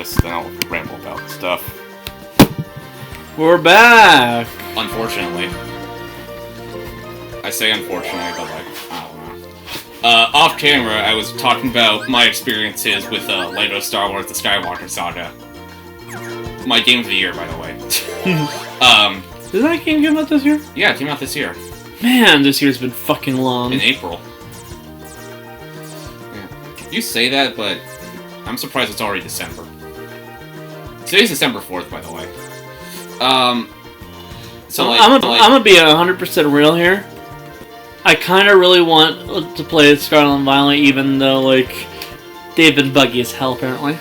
this, then I'll ramble about stuff. We're back! Unfortunately. I say unfortunately, but like, I don't know. Off camera, I was talking about my experiences with LEGO Star Wars The Skywalker Saga. My game of the year, by the way. Did that game come out this year? Yeah, it came out this year. Man, this year's been fucking long. In April. Yeah. You say that, but I'm surprised it's already December. Today's December 4th, by the way. So I'm gonna be 100% real here. I kind of really want to play Scarlet and Violet, even though, like, they've been buggy as hell, apparently.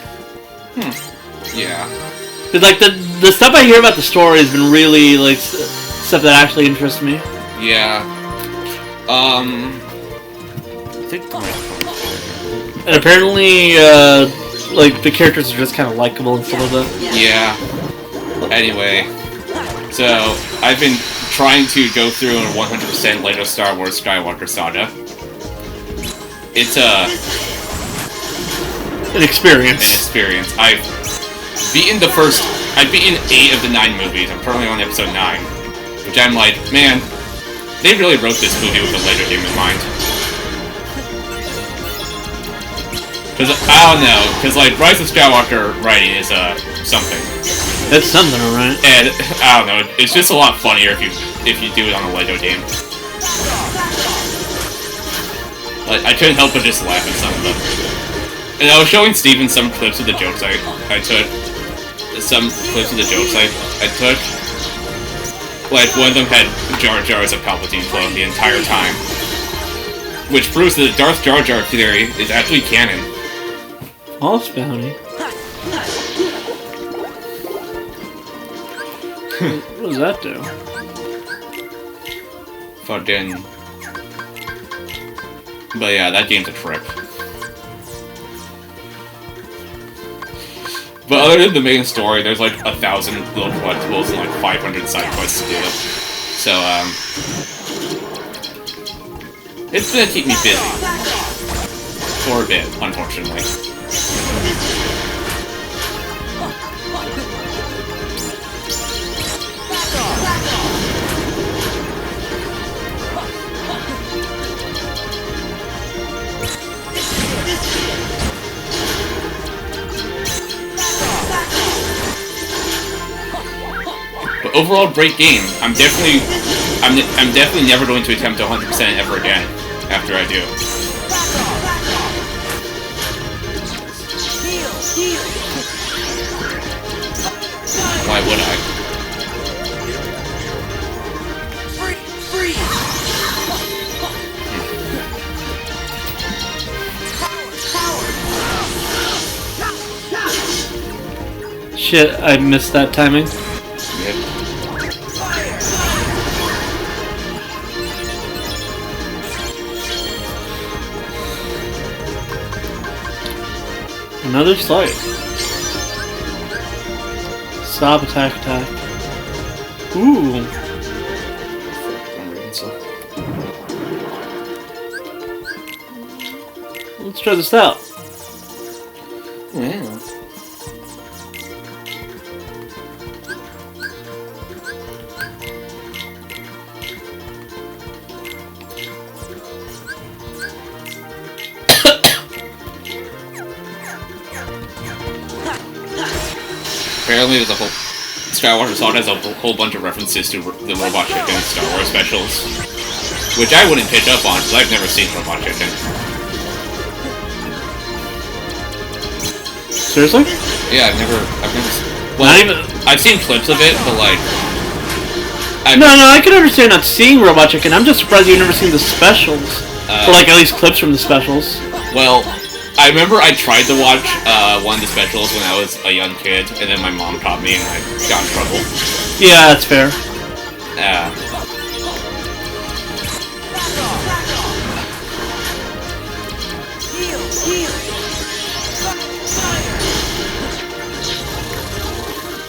Yeah. Cause, like, the stuff I hear about the story has been really, like, stuff that actually interests me. Yeah. I think and apparently, like, the characters are just kind of likable and stuff like that. Yeah. Anyway, so I've been trying to go through a 100% LEGO Star Wars Skywalker Saga. It's an experience. I've beaten 8 of the 9 movies. I'm currently on episode 9, which I'm like, man, they really wrote this movie with a LEGO game in mind. Cause I don't know, cause like Rise of Skywalker writing is something. That's something, alright. And I don't know, it's just a lot funnier if you do it on a LEGO game. Like I couldn't help but just laugh at some of them. And I was showing Steven some clips of the jokes I took. Some clips of the jokes I took. Like one of them had Jar Jar as a Palpatine clone the entire time. Which proves that the Darth Jar Jar theory is actually canon. False bounty. What does that do? Fucking. But yeah, that game's a trip. But other than the main story, there's like 1,000 little collectibles and like 500 side quests to do. So, it's gonna keep me busy. For a bit, unfortunately. But overall, great game. I'm definitely never going to attempt 100% ever again after I do. Why would I? Shit, I missed that timing. Yep. Another slight. Stop, attack. Ooh. Let's try this out. Yeah. Apparently there's a whole... Skywalker Saga has a whole bunch of references to the Robot Chicken Star Wars specials. Which I wouldn't pick up on, because I've never seen Robot Chicken. Seriously? Yeah, I've never... Well, not even... I've seen clips of it, but like... No, I can understand not seeing Robot Chicken. I'm just surprised you've never seen the specials. Or like at least clips from the specials. Well... I remember I tried to watch one of the specials when I was a young kid, and then my mom caught me and I got in trouble. Yeah, that's fair.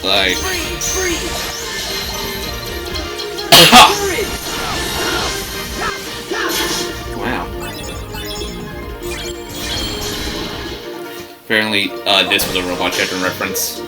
Like... Wow. Apparently, this was a Robot Chicken reference.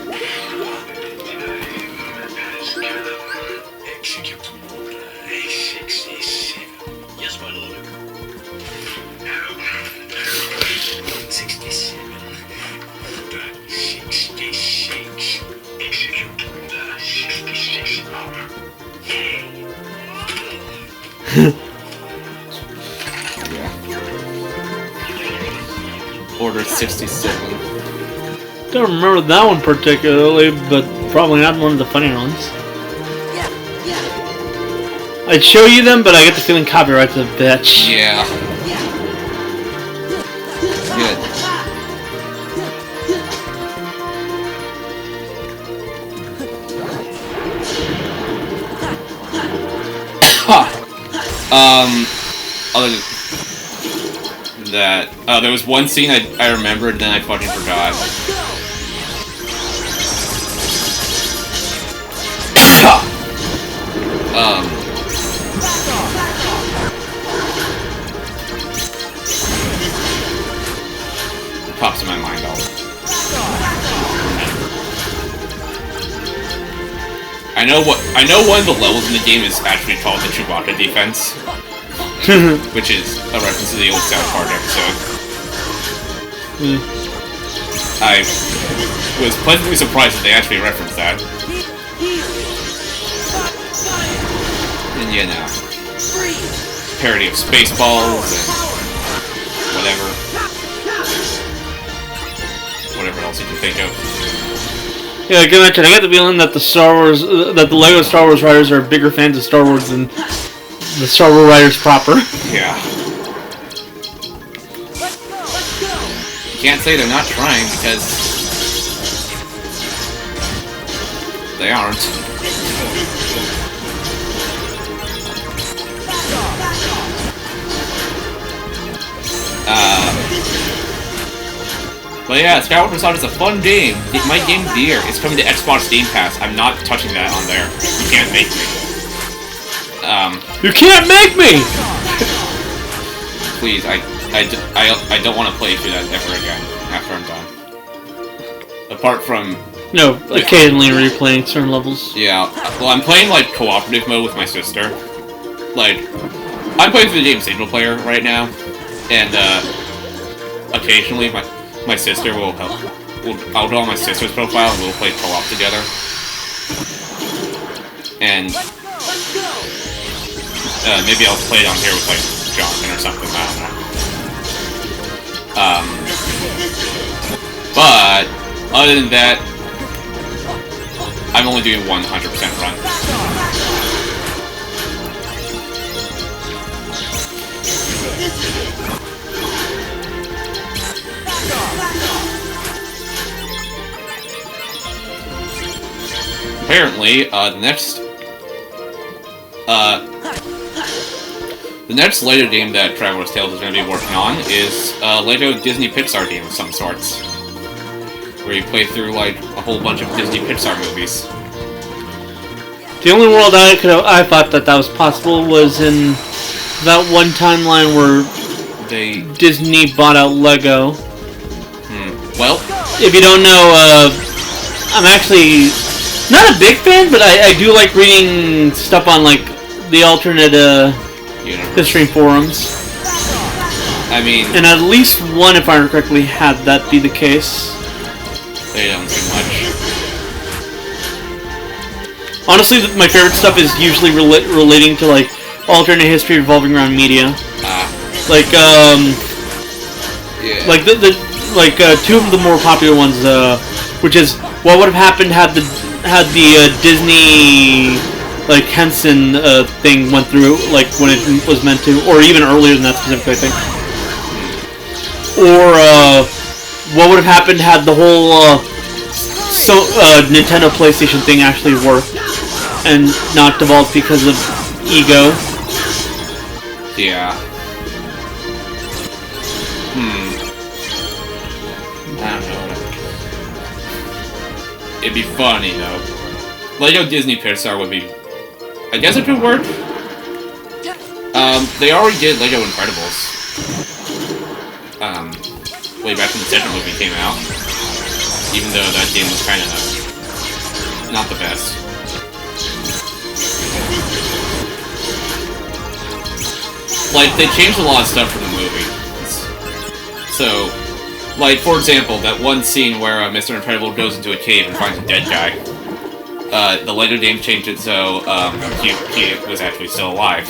Order 67. Don't remember that one particularly, but probably not one of the funnier ones. I'd show you them, but I get the feeling copyright's a bitch. Yeah. Good. Other than that, there was one scene I remembered, then I fucking forgot. Pops in my mind all. I know one of the levels in the game is actually called the Chewbacca defense. Which is a reference to the old South Park episode. I was pleasantly surprised that they actually referenced that. And you know, parody of Spaceballs and whatever else you can think of. Yeah, good mention. I get the feeling that the Lego Star Wars writers are bigger fans of Star Wars than the Star Wars writers proper. Yeah. You can't say they're not trying because they aren't. But yeah, Skyward Facade is a fun game. My game of the year. It's coming to Xbox Game Pass. I'm not touching that on there. You can't make me. You can't make me! Please, I don't want to play through that ever again after I'm done. Apart from... No, occasionally replaying certain levels. Yeah, well, I'm playing, like, cooperative mode with my sister. Like, I'm playing through the game single player right now, and, occasionally my sister will help. I'll go on my sister's profile and we'll play co-op together. And maybe I'll play it on here with like Jonathan or something. I don't know. But other than that, I'm only doing 100% run. Apparently, the next Lego game that Traveler's Tales is going to be working on is a Lego Disney Pixar game of some sorts, where you play through like a whole bunch of Disney Pixar movies. The only world I thought that was possible was in that one timeline where Disney bought out Lego. Well, if you don't know, I'm actually not a big fan, but I do like reading stuff on like the alternate history forums. I mean, and at least one, if I remember correctly, had that be the case. They don't do much. Honestly, my favorite stuff is usually relating to like alternate history revolving around media. Like yeah. Like two of the more popular ones, which is what would have happened had the Disney like Henson thing went through, like when it was meant to, or even earlier than that specifically, I think. Or what would have happened had the whole Nintendo PlayStation thing actually worked and not devolved because of ego. Yeah. I don't know. It'd be funny though. Lego Disney Pixar would be. I guess it could work. They already did Lego Incredibles. way back when the second movie came out. Even though that game was kind of not the best. Like, they changed a lot of stuff for the movie. So, like, for example, that one scene where Mr. Incredible goes into a cave and finds a dead guy. The later game changed it so he was actually still alive.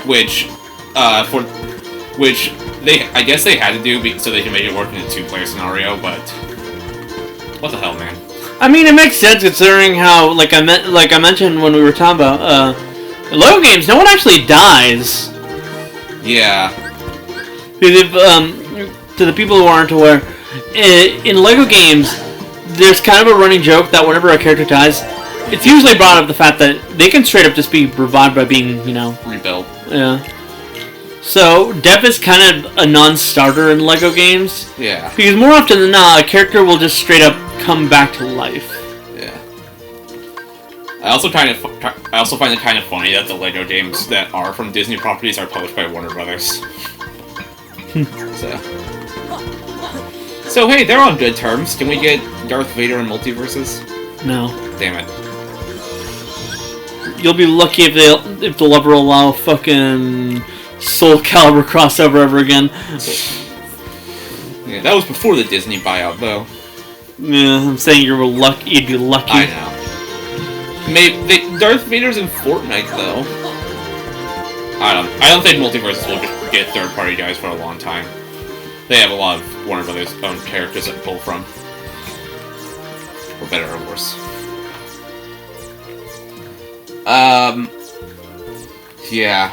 Which I guess they had to do so they can make it work in a two-player scenario, but what the hell, man? I mean, it makes sense considering how, like I mentioned when we were talking about Logan games, no one actually dies. Yeah. To the people who aren't aware, in Lego games, there's kind of a running joke that whenever a character dies, it's usually brought up the fact that they can straight up just be revived by being, rebuilt. Yeah. So, death is kind of a non-starter in Lego games. Yeah. Because more often than not, a character will just straight up come back to life. Yeah. I also find it kind of funny that the Lego games that are from Disney properties are published by Warner Brothers. So hey, they're on good terms. Can we get Darth Vader in Multiverses? No. Damn it. You'll be lucky if they'll ever allow fucking Soul Calibur crossover ever again. Yeah, that was before the Disney buyout, though. Yeah, I'm saying you'd be lucky. I know. Maybe Darth Vader's in Fortnite, though. I don't think Multiverses will get third-party guys for a long time. They have a lot of Warner Brothers owned characters that pull from. For better or worse. Yeah.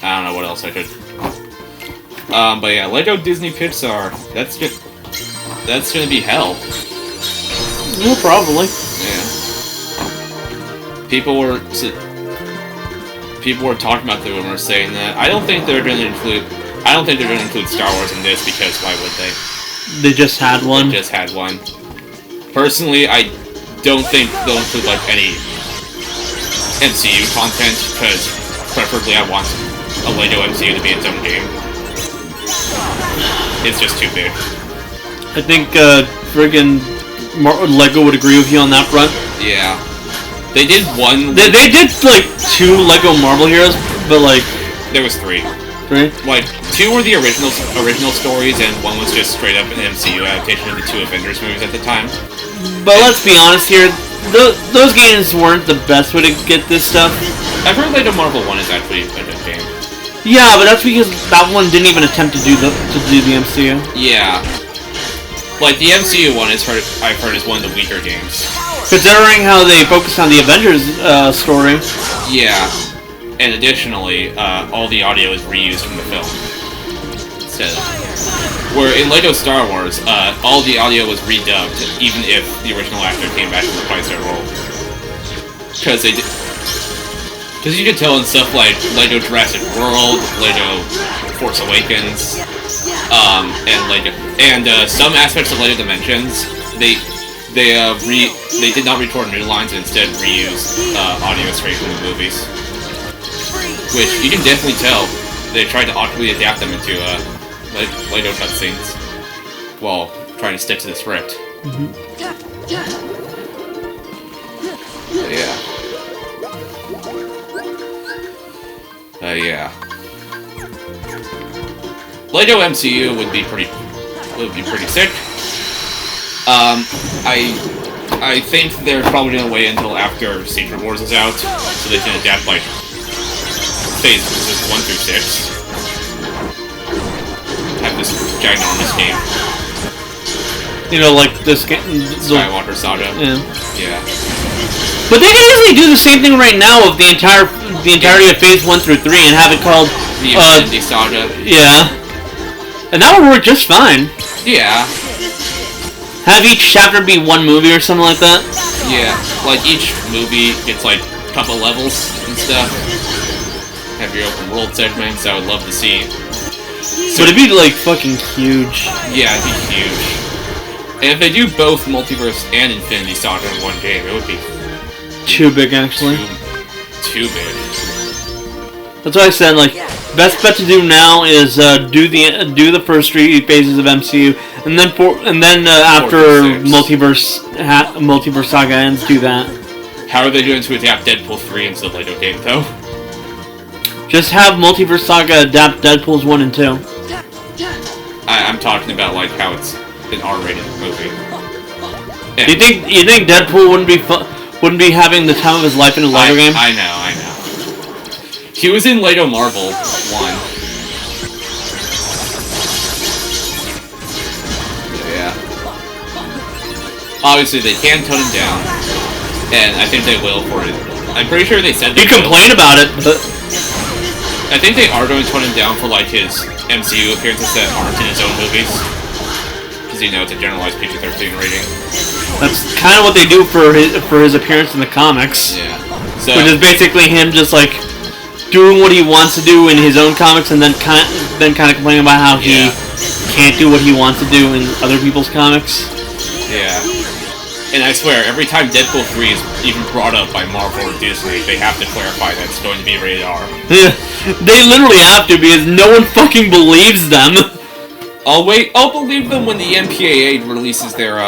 I don't know what else I could. But yeah, Lego Disney Pixar. That's gonna be hell. Yeah, probably. Yeah. People were talking about the rumor, saying that I don't think they're going to include Star Wars in this because why would they? They just had one. They just had one. Personally, I don't think they'll include like any MCU content because preferably I want a Lego MCU to be its own game. It's just too big. I think friggin' Lego would agree with you on that front. Yeah. They did one... They did, like, 2 Lego Marvel Heroes, but, like... There was 3. 3? Like, 2 were the original stories, and 1 was just straight up an MCU adaptation of the 2 Avengers movies at the time. But let's be honest here, those games weren't the best way to get this stuff. I've heard Lego Marvel 1 is actually a good game. Yeah, but that's because that one didn't even attempt to do the MCU. Yeah. Like, the MCU one I've heard is one of the weaker games. Considering how they focused on the Avengers story. Yeah. And additionally, all the audio is reused from the film. Instead of... Where in LEGO Star Wars, all the audio was redubbed, even if the original actor came back and reprised their role. Because you could tell in stuff like LEGO Jurassic World, LEGO Force Awakens, and some aspects of LEGO Dimensions, they did not record new lines and instead reused audio straight from the movies. Which you can definitely tell they tried to awkwardly adapt them into LEGO cutscenes while trying to stick to the script. Mm-hmm. Yeah. Yeah. LEGO MCU would be pretty sick. I think they're probably gonna wait until after Secret Wars is out, so they can adapt like phases 1 through 6. Have this ginormous game. You know, like this game, Skywalker Saga. Yeah. Yeah. But they can easily do the same thing right now of the entirety of Phase 1 through 3 and have it called The Infinity Saga. Yeah. And that would work just fine. Yeah. Have each chapter be one movie or something like that? Yeah. Like each movie gets like a couple levels and stuff. Have your open world segments. I would love to see. But it'd be like fucking huge. Yeah, it'd be huge. And if they do both Multiverse and Infinity Saga in one game, it would be too big, actually. Too big. That's what I said. Like, best bet to do now is do the first 3 phases of MCU, and then after multiverse saga ends, do that. How are they going to adapt Deadpool 3 into the Lego game, though? Just have multiverse saga adapt Deadpool's 1 and 2. I'm talking about like how it's an R-rated movie. Yeah. You think Deadpool wouldn't be having the time of his life in a Lego game? I know. He was in Lego Marvel 1. Yeah. Obviously, they can tone him down, and I think they will for it. I'm pretty sure they said you complain about it, but I think they are going to tone him down for like his MCU appearances that aren't in his own movies, because it's a generalized PG-13 rating. That's kind of what they do for his appearance in the comics. Yeah. Which is basically him just like doing what he wants to do in his own comics, and then kind of complaining about how he can't do what he wants to do in other people's comics. Yeah. And I swear, every time Deadpool 3 is even brought up by Marvel or Disney, they have to clarify that it's going to be rated R. Yeah, they literally have to, because no one fucking believes them. I'll believe them when the MPAA releases their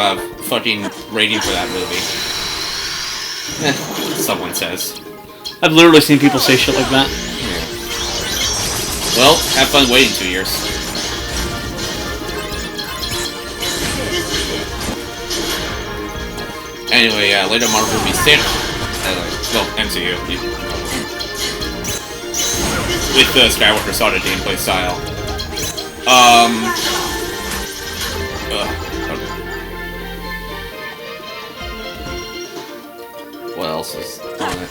fucking rating for that movie. Someone says. I've literally seen people say shit like that. Yeah. Well, have fun waiting 2 years. Anyway, later Marvel will be sick. MCU. With the Skywalker Saga gameplay style. Okay. What else is on it?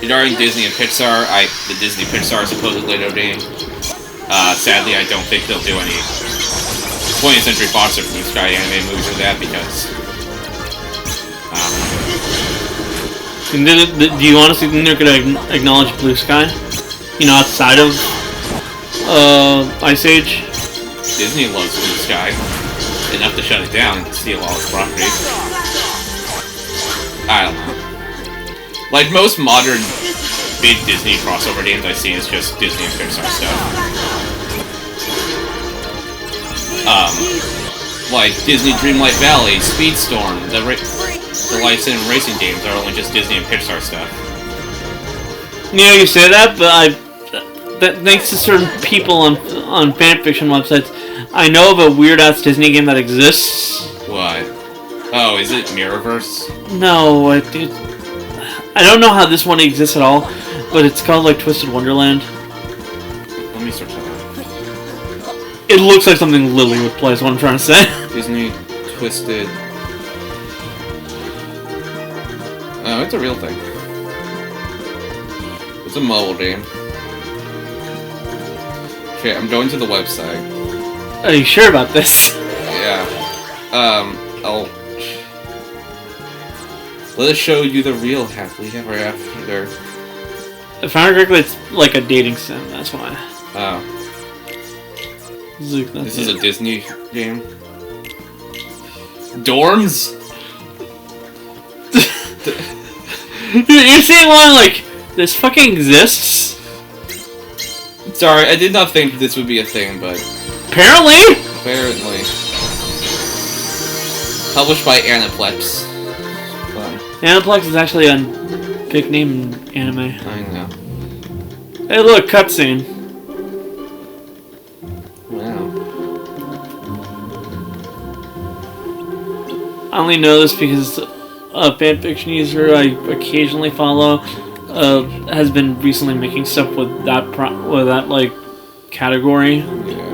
Regarding Disney and Pixar, the Disney Pixar supposed Lego game. Sadly, I don't think they'll do any 20th Century Fox or Blue Sky anime movies with that because. Do you honestly think they're gonna acknowledge Blue Sky? Outside of Ice Age. Disney loves Blue Sky enough to shut it down and steal all its properties. I don't know. Like most modern big Disney crossover games I see is just Disney and Pixar stuff. Like Disney Dreamlight Valley, Speedstorm, the Life Sim racing games are only just Disney and Pixar stuff. You say that, but that thanks to certain people on fanfiction websites, I know of a weird-ass Disney game that exists. What? Oh, is it Mirrorverse? No, I don't know how this one exists at all, but it's called, like, Twisted Wonderland. Let me search that up. It looks like something Lily would play, is what I'm trying to say. Disney Twisted... Oh, it's a real thing. It's a mobile game. Okay, I'm going to the website. Are you sure about this? Yeah. Let us show you the real happily ever after. If I remember correctly, it's like a dating sim, that's why. Oh. Zook, this is a Disney game? Dorms? You're saying one like, this fucking exists? Sorry, I did not think this would be a thing, but... Apparently! Published by Aniplex. Fun. Aniplex is actually a big name in anime. I know. Hey look, cutscene. Wow. I only know this because a fanfiction user I occasionally follow has been recently making stuff with that like category. Yeah.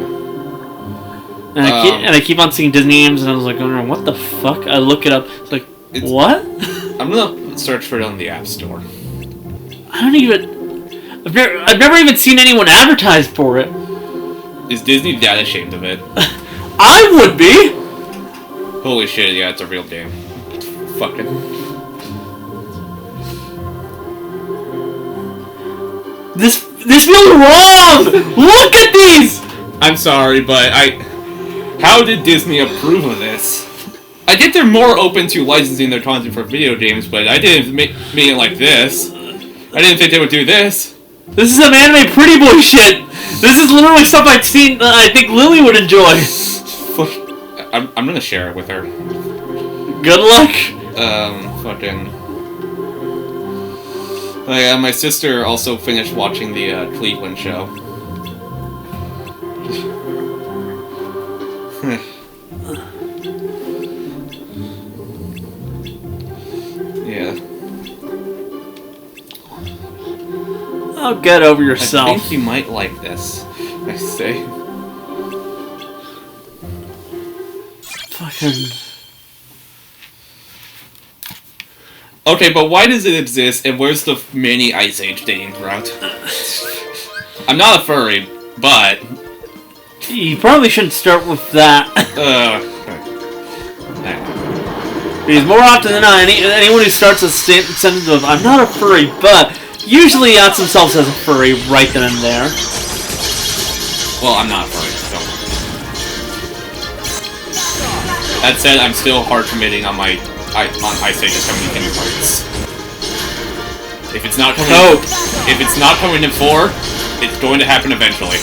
And I keep on seeing Disney names, and I was like, oh, what the fuck? I look it up. It's like, what? I'm gonna search for it on the App Store. I don't even. I've never even seen anyone advertise for it. Is Disney that ashamed of it? I would be. Holy shit! Yeah, it's a real game. Fucking. This feels wrong. Look at these. I'm sorry, but how did Disney approve of this? I get they're more open to licensing their content for video games, but I didn't mean it like this. I didn't think they would do this. This is some anime pretty boy shit. This is literally stuff I've seen. I think Lily would enjoy. I'm gonna share it with her. Good luck. Fucking. Oh yeah, my sister also finished watching the Cleveland show. Yeah. Oh, get over yourself. I think you might like this. I say. Fucking. Okay, but why does it exist, and where's the mini Ice Age dating route? I'm not a furry, but... You probably shouldn't start with that. Because more often than not, anyone who starts a sentence of, I'm not a furry, but... usually outs themselves as a furry right then and there. Well, I'm not a furry, so... That said, I'm still hard committing on my... on Ice Age is coming in Kingdom Hearts. If it's not coming in 4, it's going to happen eventually.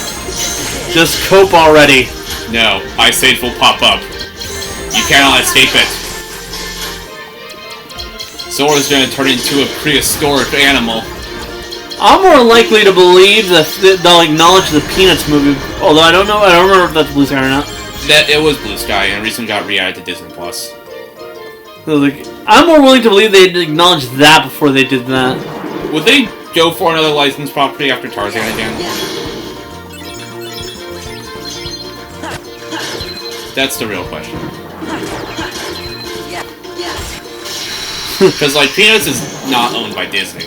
Just cope already. No, Ice Age will pop up. You cannot escape it. Sora's going to turn into a prehistoric animal. I'm more likely to believe that they'll acknowledge the Peanuts movie, although I don't remember if that's Blue Sky or not. That it was Blue Sky, and recently got re-added to Disney Plus. I'm more willing to believe they'd acknowledge that before they did that. Would they go for another licensed property after Tarzan again? That's the real question. Because, like, Peanuts is not owned by Disney.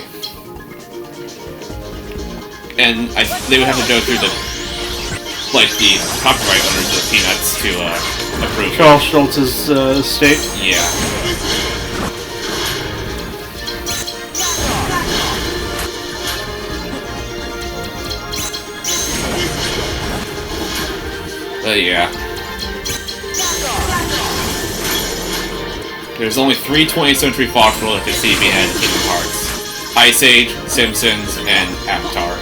And they would have to go through the copyright owners of Peanuts to approve. Charles Schultz's estate. Yeah. Yeah. There's only 3 20th Century Fox royalties to be had in Kingdom Hearts. Ice Age, Simpsons, and Avatar.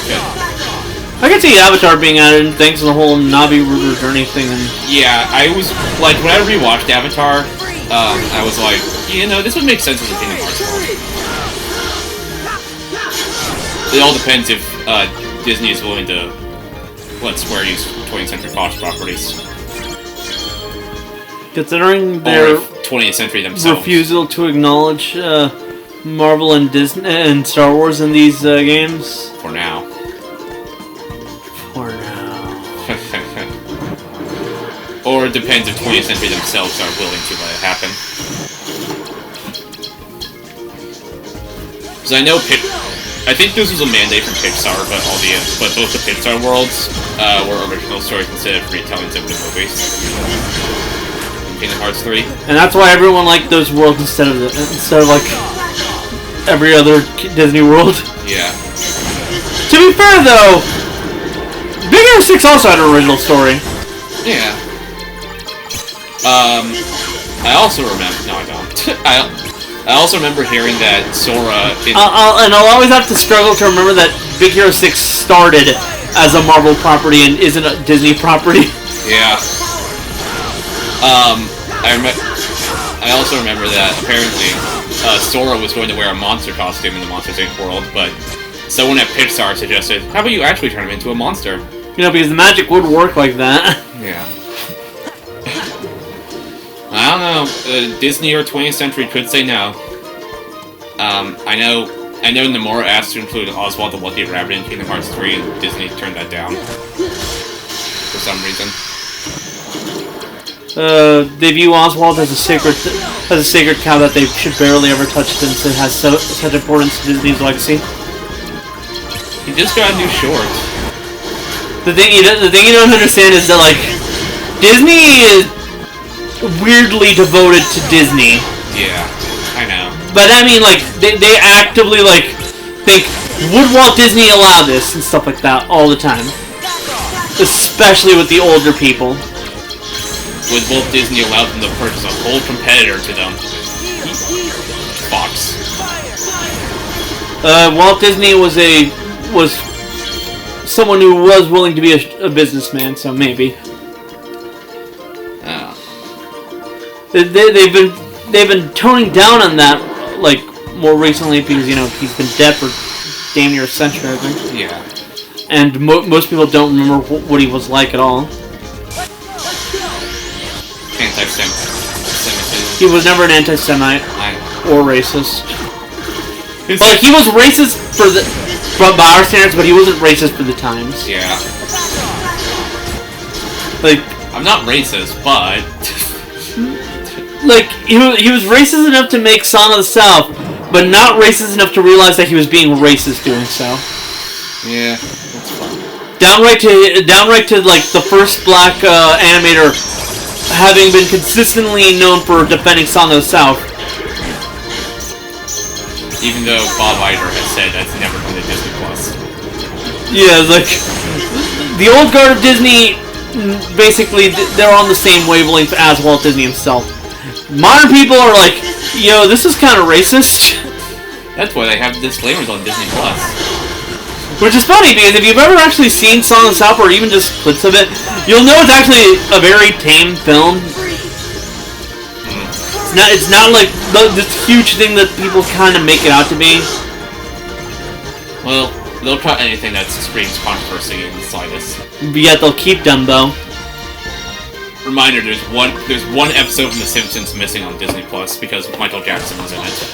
Good. I can see Avatar being added thanks to the whole Navi River Journey thing. Yeah, I was, like, when I rewatched Avatar, I was like, you know, this would make sense as a Kingdom Hearts world. It all depends if Disney is willing to let Square use 20th Century Fox properties. Considering their 20th Century themselves. refusal to acknowledge Marvel and Disney and Star Wars in these games. For now. For now. Or it depends if 20th Century themselves are willing to let it happen. Because I know I think this was a mandate from Pixar, but both the Pixar worlds were original stories instead of retellings of the movies. Kingdom Hearts 3. And that's why everyone liked those worlds instead of like every other Disney world. Yeah. To be fair though, Big Hero 6 also had an original story. Yeah. I also remember. No, I don't. I also remember hearing that Sora. And I'll always have to struggle to remember that Big Hero 6 started as a Marvel property and isn't a Disney property. Yeah. I also remember that apparently Sora was going to wear a monster costume in the Monsters Inc. world, but someone at Pixar suggested, how about you actually turn him into a monster? You know, because the magic would work like that. Yeah. I don't know. Disney or 20th Century could say no. I know Nomura asked to include Oswald the Lucky Rabbit in Kingdom Hearts 3, and Disney turned that down for some reason. They view Oswald as a sacred cow that they should barely ever touch since it has such importance to Disney's legacy. He just got a new short. The thing you don't understand is that, like, Disney is weirdly devoted to Disney. Yeah, I know. But I mean, like, they actively, like, think, would Walt Disney allow this and stuff like that all the time, especially with the older people. Would Walt Disney allow them to purchase a whole competitor to them? Fox. Walt Disney was someone who was willing to be a businessman, so maybe. Oh. They've been toning down on that, like, more recently because, you know, he's been dead for damn near a century, I think. Yeah. And most people don't remember what he was like at all. Anti-Semitism. He was never an anti-Semite or racist. Well, he was racist by our standards, but he wasn't racist for the times. Yeah. Like, I'm not racist, but like he was racist enough to make Song of the South, but not racist enough to realize that he was being racist doing so. Yeah, that's fun. Downright to like the first black animator having been consistently known for defending Song of the South. Even though Bob Iger has said that's never been to Disney Plus. Yeah, like the old guard of Disney, basically they're on the same wavelength as Walt Disney himself. Modern people are like, yo, this is kind of racist. That's why they have disclaimers on Disney Plus. Which is funny, because if you've ever actually seen Song of the South, or even just clips of it, you'll know it's actually a very tame film. It's not like this huge thing that people kind of make it out to be. Well, they'll try anything that screams controversy in the slightest. But yet they'll keep them, though. Reminder, there's one episode from The Simpsons missing on Disney Plus because Michael Jackson was in it.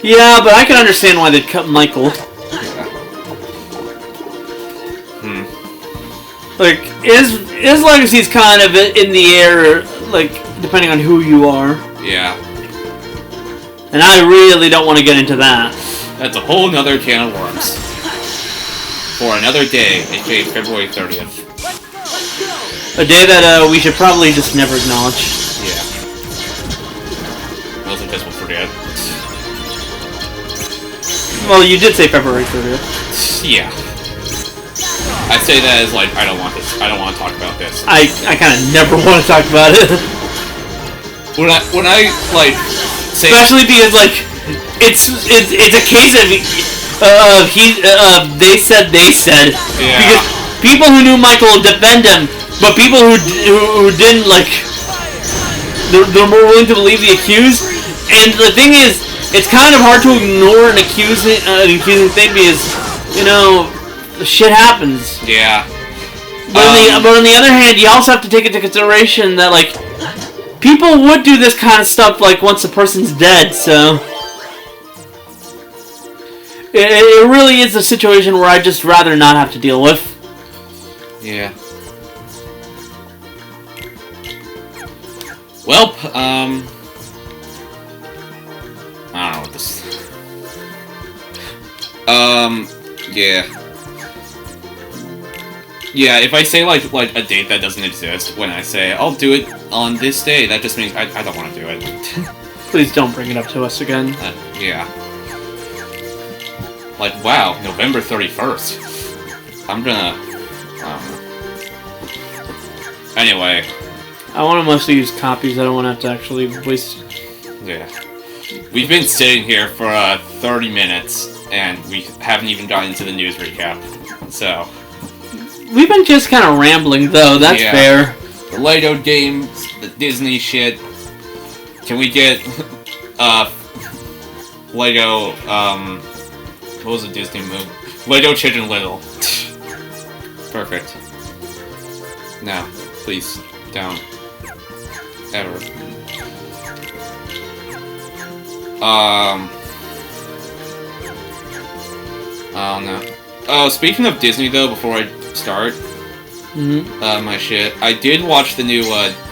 Yeah, but I can understand why they'd cut Michael. Like, his legacy's kind of in the air, like, depending on who you are. Yeah. And I really don't want to get into that. That's a whole nother can of worms. For another day, aka February 30th. A day that we should probably just never acknowledge. Yeah. Mostly because we'll forget. Well, you did say February 30th. Yeah. I say that as like I don't want to talk about this. I kind of never want to talk about it. When I like say, especially because like it's a case of they said. Yeah. Because people who knew Michael defend him, but people who didn't, like, they're more willing to believe the accused. And the thing is, it's kind of hard to ignore an accusing thing because, you know, shit happens. Yeah. But on the other hand, you also have to take into consideration that, like, people would do this kind of stuff, like, once the person's dead, so it really is a situation where I'd just rather not have to deal with. Yeah. Well, I don't know what this. Yeah. Yeah, if I say like a date that doesn't exist, when I say I'll do it on this day, that just means I don't want to do it. Please don't bring it up to us again. Yeah. Like, wow, November 31st. I'm gonna. Anyway. I want to mostly use copies. I don't want to have to actually waste. Yeah. We've been sitting here for 30 minutes, and we haven't even gotten into the news recap. So. We've been just kind of rambling, though. That's fair. The Lego games, the Disney shit. Can we get Lego? What was the Disney movie? Lego Children Little. Perfect. No, please don't ever. Oh no. Oh, speaking of Disney though, before I start my shit, I did watch the new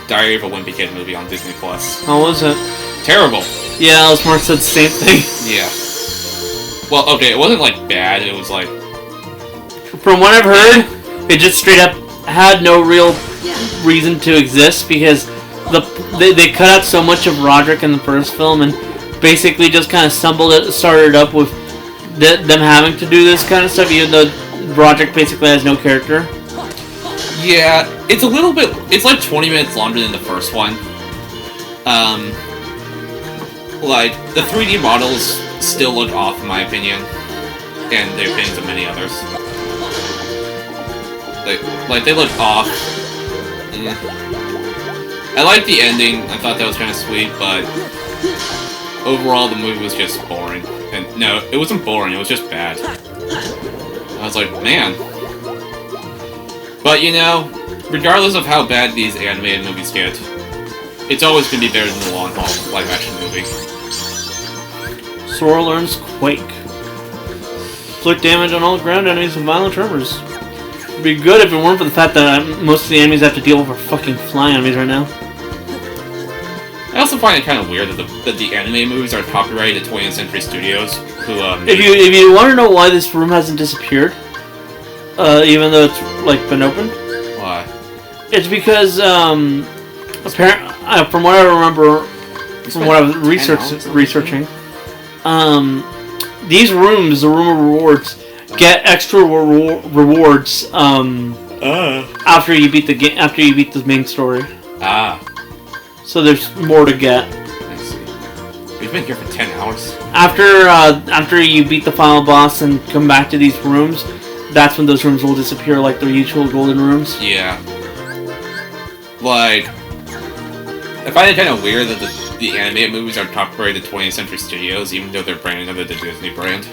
Diary of a Wimpy Kid movie on Disney Plus. How was it? Terrible. Yeah, Elsmore said the same thing. Yeah. Well, okay, it wasn't like bad. It was like. From what I've heard, it just straight up had no real reason to exist because they cut out so much of Roderick in the first film and basically just kind of started up with them having to do this kind of stuff, even though Roderick basically has no character. Yeah, it's a little bit. It's like 20 minutes longer than the first one. Like the 3D models still look off in my opinion, and the opinions of many others. Like they look off. I liked the ending. I thought that was kind of sweet, but overall the movie was just boring. And no, it wasn't boring. It was just bad. I was like, man. But you know, regardless of how bad these animated movies get, it's always gonna be better than the long haul live-action movie. Sora learns Quake. Inflict damage on all ground enemies with violent tremors. It'd be good if it weren't for the fact that most of the enemies have to deal with are fucking flying enemies right now. I also find it kind of weird that the anime movies are copyrighted to 20th Century Studios, who If you want to know why this room hasn't disappeared, even though it's like been opened, why? It's because from what I remember, from what I was researching, these rooms, the room of rewards, get extra rewards after you beat the main story. Ah. So there's more to get. I see. We've been here for 10 hours. After you beat the final boss and come back to these rooms, that's when those rooms will disappear, like the usual golden rooms. Yeah. Like, I find it kind of weird that the animated movies are copyrighted to 20th Century Studios, even though they're branded under the Disney brand.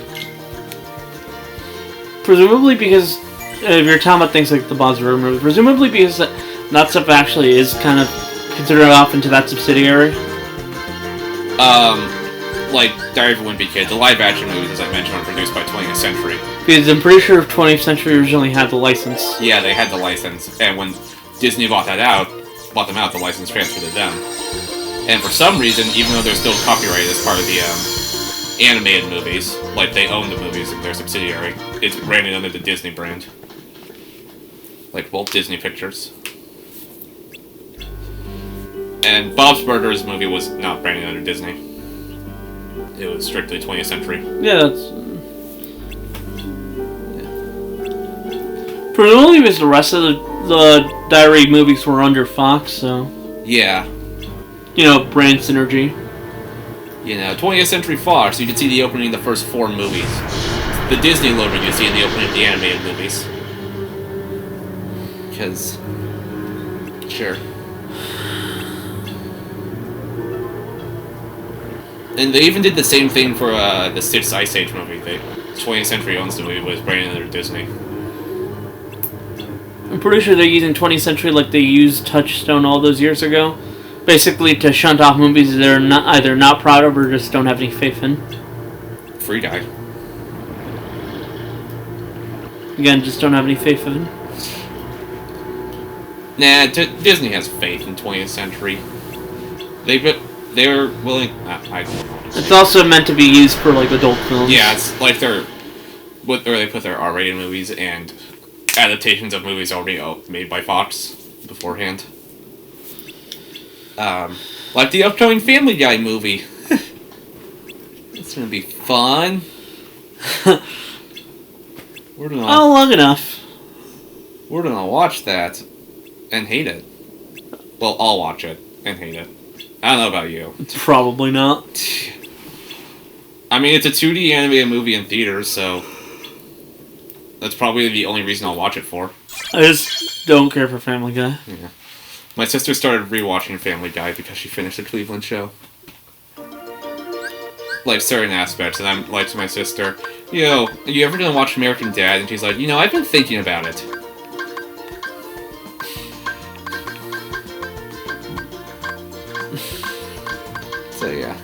Presumably because, if you're talking about things like the Bowser movie, presumably because that stuff actually is kind of considered off into that subsidiary. Like Diary of a Wimpy Kid, the live-action movies, as I mentioned, were produced by 20th Century. Because I'm pretty sure 20th Century originally had the license. Yeah, they had the license, and when Disney bought them out, the license transferred to them. And for some reason, even though they're still copyrighted as part of the animated movies, like they own the movies in their subsidiary, it's branded under the Disney brand. Like Walt Disney Pictures. And Bob's Burgers movie was not branded under Disney. It was strictly 20th Century. Yeah, that's... Presumably because the rest of the Diary movies were under Fox, so... Yeah. You know, brand synergy. You know, 20th Century Fox, you can see the opening of the first 4 movies. The Disney logo you see in the opening of the animated movies. Because... Sure. And they even did the same thing for the 6th Ice Age movie. 20th Century owns the movie, but it's branded under Disney. I'm pretty sure they're using 20th Century like they used Touchstone all those years ago. Basically to shunt off movies they're either not proud of or just don't have any faith in. Free Guy. Again, just don't have any faith in. Nah, Disney has faith in 20th Century. They're willing... I don't know. It's also meant to be used for like adult films. Yeah, it's like they put their R-rated movies and adaptations of movies already made by Fox beforehand. Like the upcoming Family Guy movie. It's gonna be fun. Long enough. We're gonna watch that and hate it. Well, I'll watch it and hate it. I don't know about you. Probably not. I mean, it's a 2D animated movie in theaters, so that's probably the only reason I'll watch it for. I just don't care for Family Guy. Yeah. My sister started rewatching Family Guy because she finished the Cleveland show. Like, certain aspects, and I'm like to my sister, yo, are you ever gonna watch American Dad? And she's like, you know, I've been thinking about it. So, yeah.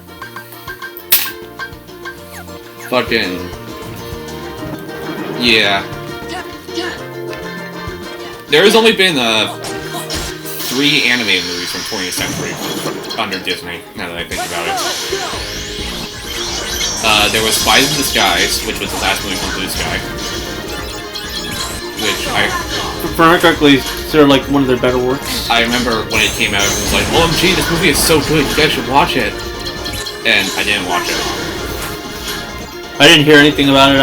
Fucking... Yeah. There has only been, 3 animated movies from 20th Century under Disney, now that I think about it. There was Spies in Disguise, which was the last movie from Blue Sky. Which If I remember correctly, sort of like one of their better works. I remember when it came out, everyone was like, OMG, this movie is so good, you guys should watch it. And I didn't watch it. I didn't hear anything about it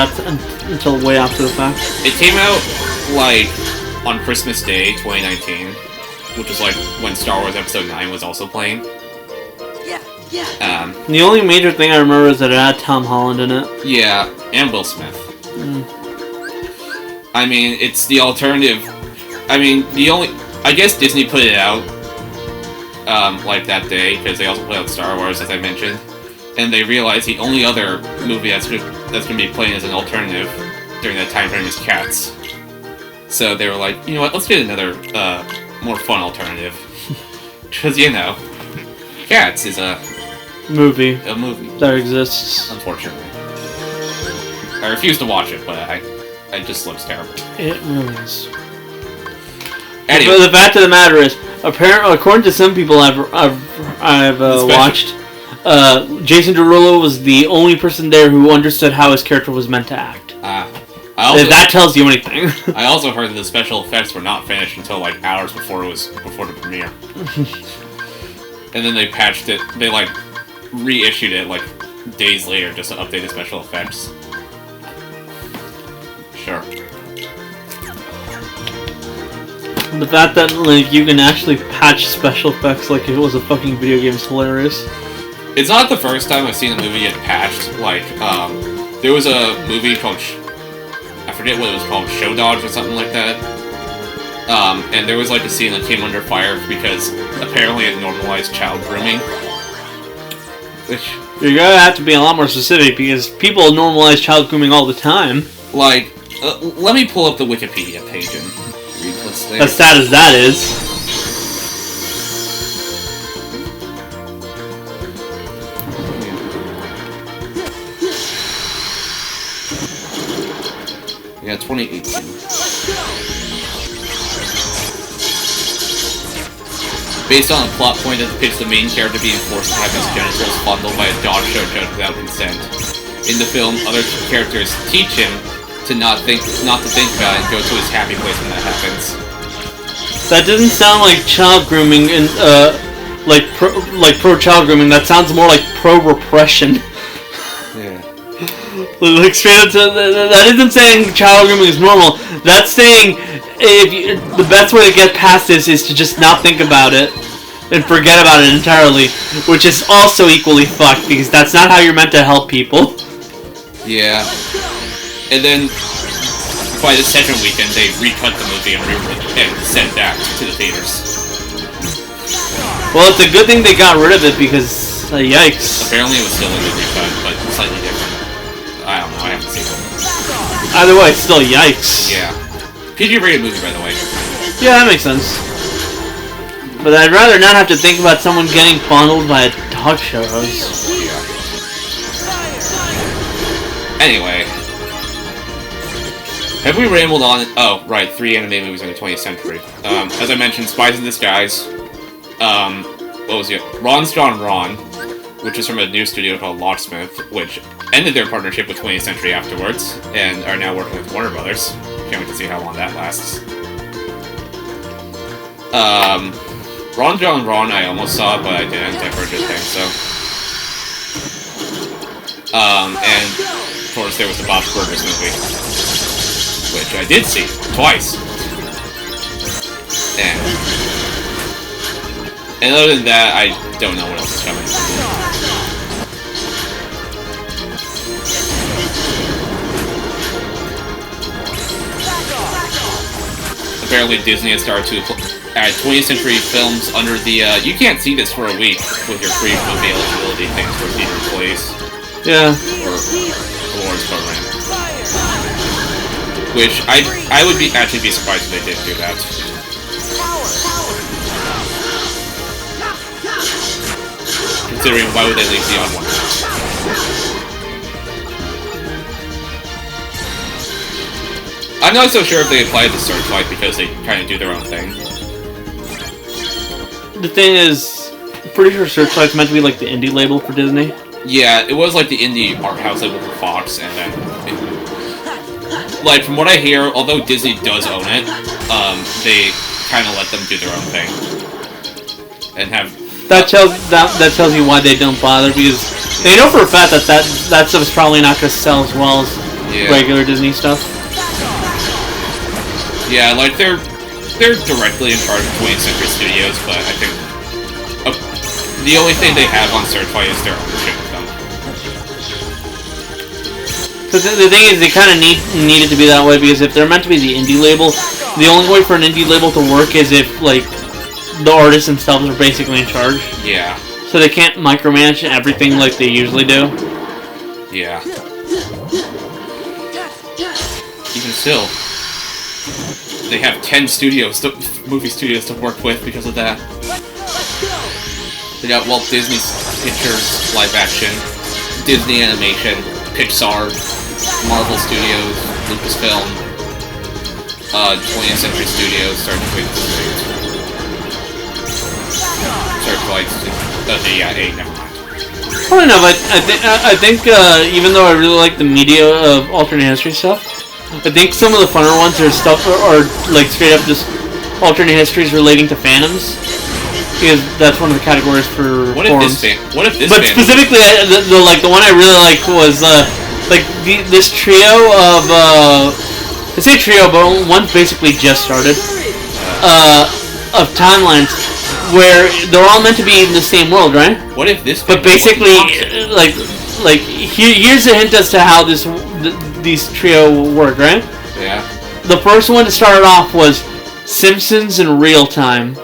until way after the fact. It came out, like, on Christmas Day, 2019, which was, like, when Star Wars Episode 9 was also playing. The only major thing I remember is that it had Tom Holland in it. Yeah, and Will Smith. I mean, it's the alternative. I mean, I guess Disney put it out, like that day, because they also put out Star Wars, as I mentioned. And they realized the only other movie that's going to be playing as an alternative during that time frame is Cats. So they were like, you know what, let's get another, more fun alternative. Because, you know, Cats is a movie that exists. Unfortunately. I refuse to watch it, but it just looks terrible. It really is. Anyway. But the fact of the matter is, apparently, according to some people I've watched, Jason Derulo was the only person there who understood how his character was meant to act. If that tells you anything. I also heard that the special effects were not finished until like hours before the premiere. And then they patched it. They like reissued it like days later just to update the special effects. Sure. The fact that like you can actually patch special effects like it was a fucking video game is hilarious. It's not the first time I've seen a movie get patched. Like, there was a movie called I forget what it was called, Show Dogs or something like that. And there was like a scene that came under fire because apparently it normalized child grooming. Which you're gonna have to be a lot more specific because people normalize child grooming all the time. Like, let me pull up the Wikipedia page and read what's there. As sad as that is. Yeah, 2018. Based on a plot point that depicts the main character being forced to have his genitals fondled by a dog show judge without consent. In the film, other characters teach him to not to think about it and go to his happy place when that happens. That doesn't sound like child grooming and like pro child grooming. That sounds more like pro repression. Yeah. Like straight up that isn't saying child grooming is normal. That's saying the best way to get past this is to just not think about it and forget about it entirely, which is also equally fucked because that's not how you're meant to help people. Yeah. And then by the second weekend, they recut the movie and sent it back to the theaters. Well, it's a good thing they got rid of it because yikes. Apparently, it was still a good recut, but slightly different. I don't know. I haven't seen it. Either way, it's still yikes. Yeah. PG-rated movie, by the way. Yeah, that makes sense. But I'd rather not have to think about someone getting fondled by a dog show host. Yeah. Anyway. Have we rambled on? Oh, right. 3 anime movies in the 20th century. As I mentioned, Spies in Disguise. What was it? Ron's Gone Ron, which is from a new studio called Locksmith, which ended their partnership with 20th Century afterwards, and are now working with Warner Brothers. Can't wait to see how long that lasts. Ron John Ron I almost saw, but I didn't. I've heard good things, so. And, of course, there was the Bob's Burgers movie, which I did see, twice. And other than that, I don't know what else is coming. Apparently Disney has started to add 20th century films under the, you can't see this for a week with your free movie eligibility things for theater employees. Yeah. Or awards program. Which, I would actually be surprised if they did do that. Considering why would they leave the odd one out? I'm not so sure if they applied to Searchlight because they kind of do their own thing. The thing is, I'm pretty sure Searchlight's meant to be like the indie label for Disney. Yeah, it was like the indie art house label for Fox, and then... like, from what I hear, although Disney does own it, they kind of let them do their own thing. And have... That tells you why they don't bother, because they know for a fact that stuff is probably not going to sell as well as regular Disney stuff. Yeah, like, they're directly in charge of 20th Century Studios, but I think The only thing they have on Certified is their ownership of them. Because the thing is, they kind of need it to be that way, because if they're meant to be the indie label, the only way for an indie label to work is if, like, the artists themselves are basically in charge. Yeah. So they can't micromanage everything like they usually do. Yeah. Even still, they have 10 movie studios to work with because of that. They got Walt Disney Pictures live action, Disney Animation, Pixar, Marvel Studios, Lucasfilm, 20th Century Studios, Certified. Never mind. I don't know, but I think even though I really like the media of alternate history stuff, I think some of the funner ones are stuff are like straight up just alternate histories relating to fandoms. Because that's one of the categories for forums. But specifically, the one I really liked was this trio of I say trio, but one's basically just started of timelines where they're all meant to be in the same world, right? What if this? But basically, here's a hint as to how these trio work, right? Yeah. The first one to start off was Simpsons in real time.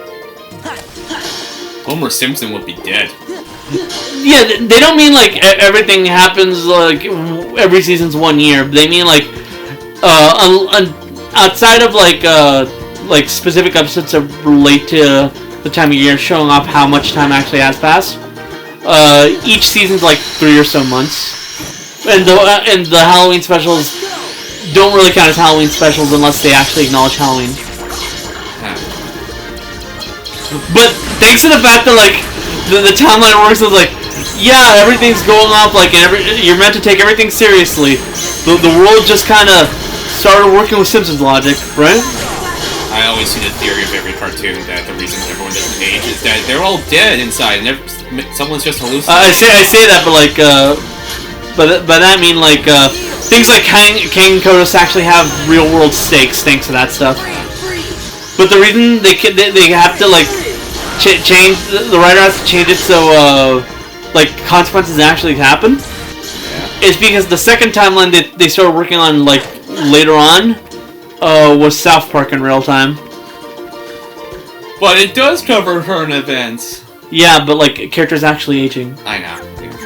Homer Simpson would be dead. Yeah, they don't mean like everything happens like every season's 1 year. They mean like outside of like specific episodes that relate to the time of year, showing off how much time actually has passed. Each season's like 3 or so months, and the Halloween specials don't really count as Halloween specials unless they actually acknowledge Halloween. But thanks to the fact that like the timeline works is like, yeah, everything's going off like you're meant to take everything seriously. The world just kind of started working with Simpsons logic, right? I always see the theory of every cartoon that the reason everyone doesn't age is that they're all dead inside and someone's just hallucinating. I say that, but like, by that I mean like things like Kang and Kodos actually have real world stakes thanks to that stuff. But the reason they have to like change, the writer has to change it so like consequences actually happen, is because the second timeline that they started working on like later on was South Park in real time. But it does cover current events. Yeah, but like characters actually aging. I know. Yeah.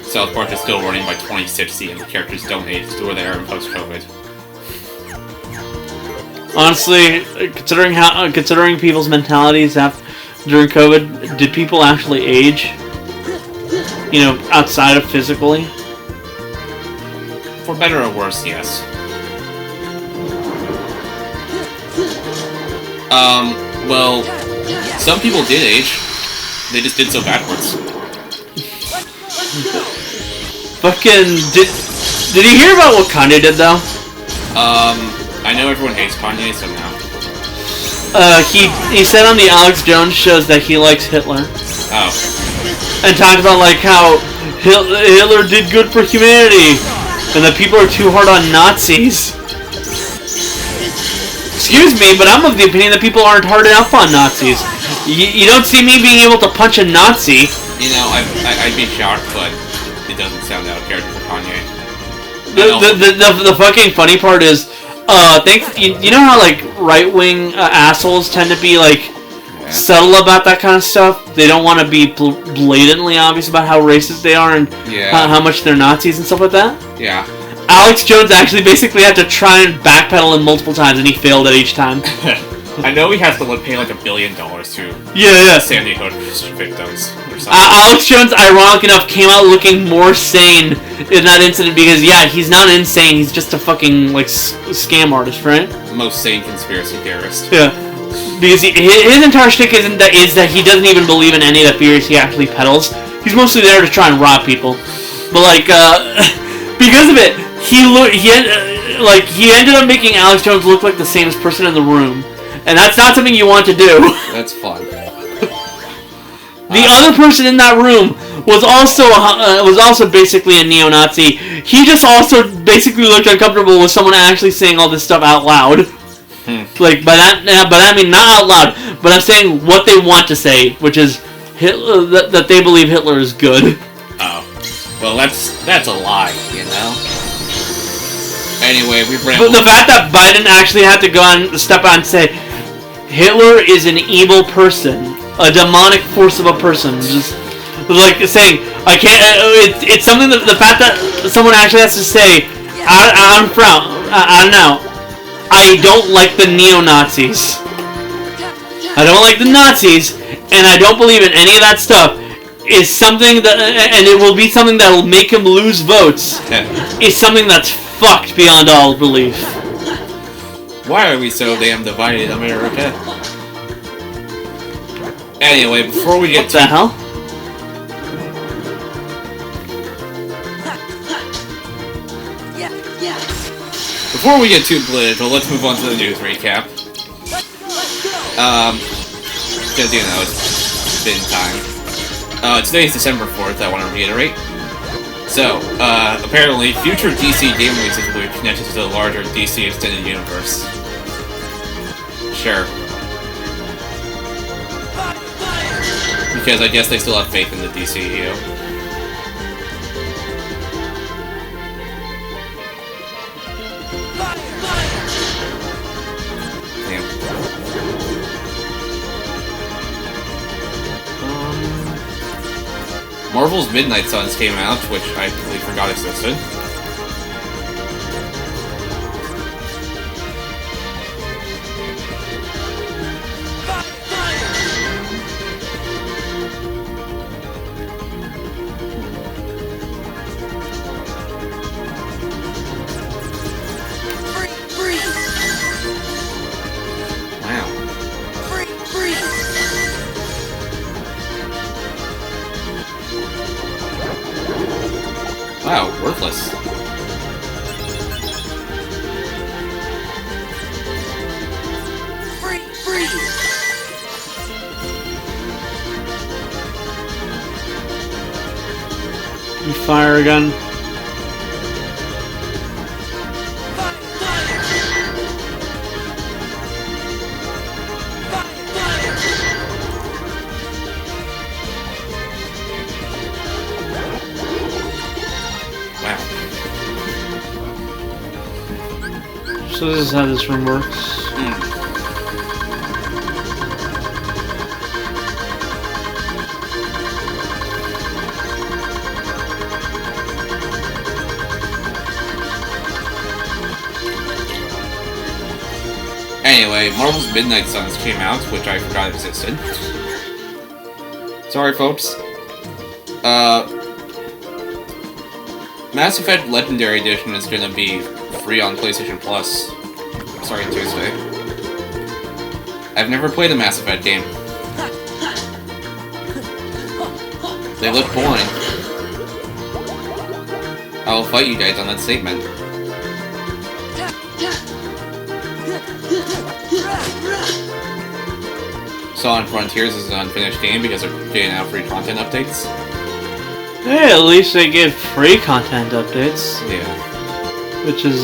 South Park is still running by 2060 and the characters don't age to where they are in post-COVID. Honestly, considering people's mentalities during COVID, did people actually age? You know, outside of physically? For better or worse, yes. Well, some people did age. They just did so backwards. Fucking did you hear about what Kanye did though? I know everyone hates Kanye, so now. He said on the Alex Jones shows that he likes Hitler. Oh. And talked about like how Hitler did good for humanity, and that people are too hard on Nazis. Excuse me, but I'm of the opinion that people aren't hard enough on Nazis. You don't see me being able to punch a Nazi. You know, I'd be shocked, but it doesn't sound out of character for Kanye. The fucking funny part is, you know how like right-wing assholes tend to be like subtle about that kind of stuff? They don't want to be blatantly obvious about how racist they are and how much they're Nazis and stuff like that. Yeah. Alex Jones actually basically had to try and backpedal him multiple times, and he failed at each time. I know he has to pay like $1 billion to Sandy Hook victims or something. Alex Jones, ironic enough, came out looking more sane in that incident because, yeah, he's not insane. He's just a fucking like scam artist, right? Most sane conspiracy theorist. Yeah, because his entire shtick is that he doesn't even believe in any of the theories he actually peddles. He's mostly there to try and rob people, but like because of it, he ended up making Alex Jones look like the sanest person in the room. And that's not something you want to do. That's fun. The other person in that room was also basically a neo-Nazi. He just also basically looked uncomfortable with someone actually saying all this stuff out loud. Like by that I mean not out loud, but I'm saying what they want to say, which is Hitler, that they believe Hitler is good. Oh, well, that's a lie, you know. Anyway, But the fact that Biden actually had to go on, step on, and say Hitler is an evil person, a demonic force of a person, just like saying I can't. It's something that the fact that someone actually has to say, I don't know. I don't like the neo-Nazis. I don't like the Nazis, and I don't believe in any of that stuff. Is something that, and it will be something that will make him lose votes. Is something that's fucked beyond all belief. Why are we so damn divided in America? Anyway, before we get what the hell? Before we get too political, let's move on to the news recap. Because, you know, it's been time. Today is December 4th, I want to reiterate. So, apparently, future DC game releases will be connected to the larger DC Extended Universe. Sure. Because I guess they still have faith in the DCEU. Marvel's Midnight Suns came out, which I completely forgot existed. Wow, worthless. You fire a gun. So this is how this room works. Anyway, Marvel's Midnight Suns came out, which I forgot existed. Sorry, folks. Mass Effect Legendary Edition is gonna be free on PlayStation Plus starting Tuesday. I've never played a Mass Effect game. They look boring. I'll fight you guys on that statement. Sonic Frontiers is an unfinished game because they're getting out free content updates. Hey, at least they give free content updates. Yeah. Which is,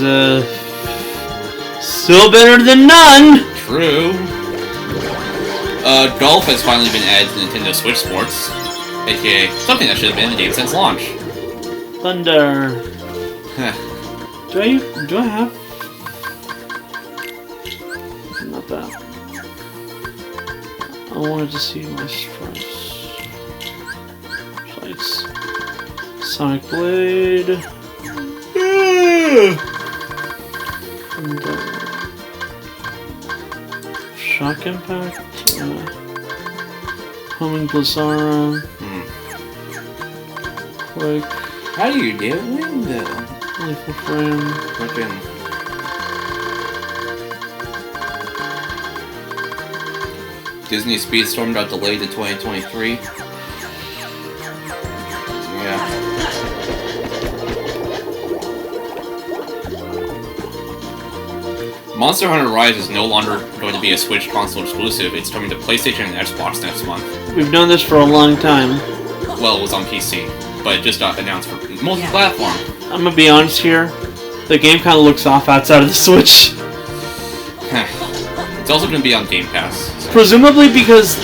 still better than none! True. Golf has finally been added to Nintendo Switch Sports, aka something that should have been in the game since launch. Thunder. Do I have? Not that. I wanted to see my stripes. Lights. Sonic Blade. And, Shock Impact. Homing Blizzara. Quake. How do you get window? Lethal Frame. Fucking. Disney Speedstorm got delayed to 2023. Yeah. Monster Hunter Rise is no longer going to be a Switch console exclusive. It's coming to PlayStation and Xbox next month. We've known this for a long time. Well, it was on PC, but it just got announced for multi-platform. I'm gonna be honest here. The game kind of looks off outside of the Switch. It's also going to be on Game Pass. So. Presumably because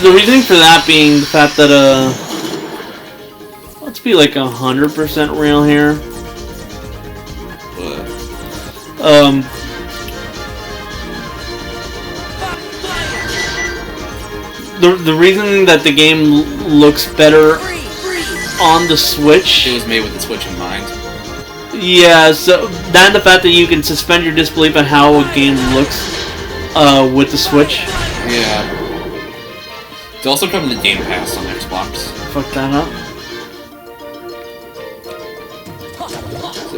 the reasoning for that being the fact that let's be like 100% real here. The reason that the game looks better on the Switch. It was made with the Switch in mind. Yeah, so that and the fact that you can suspend your disbelief on how a game looks with the Switch. Yeah. It's also coming to Game Pass on Xbox. Fuck that up.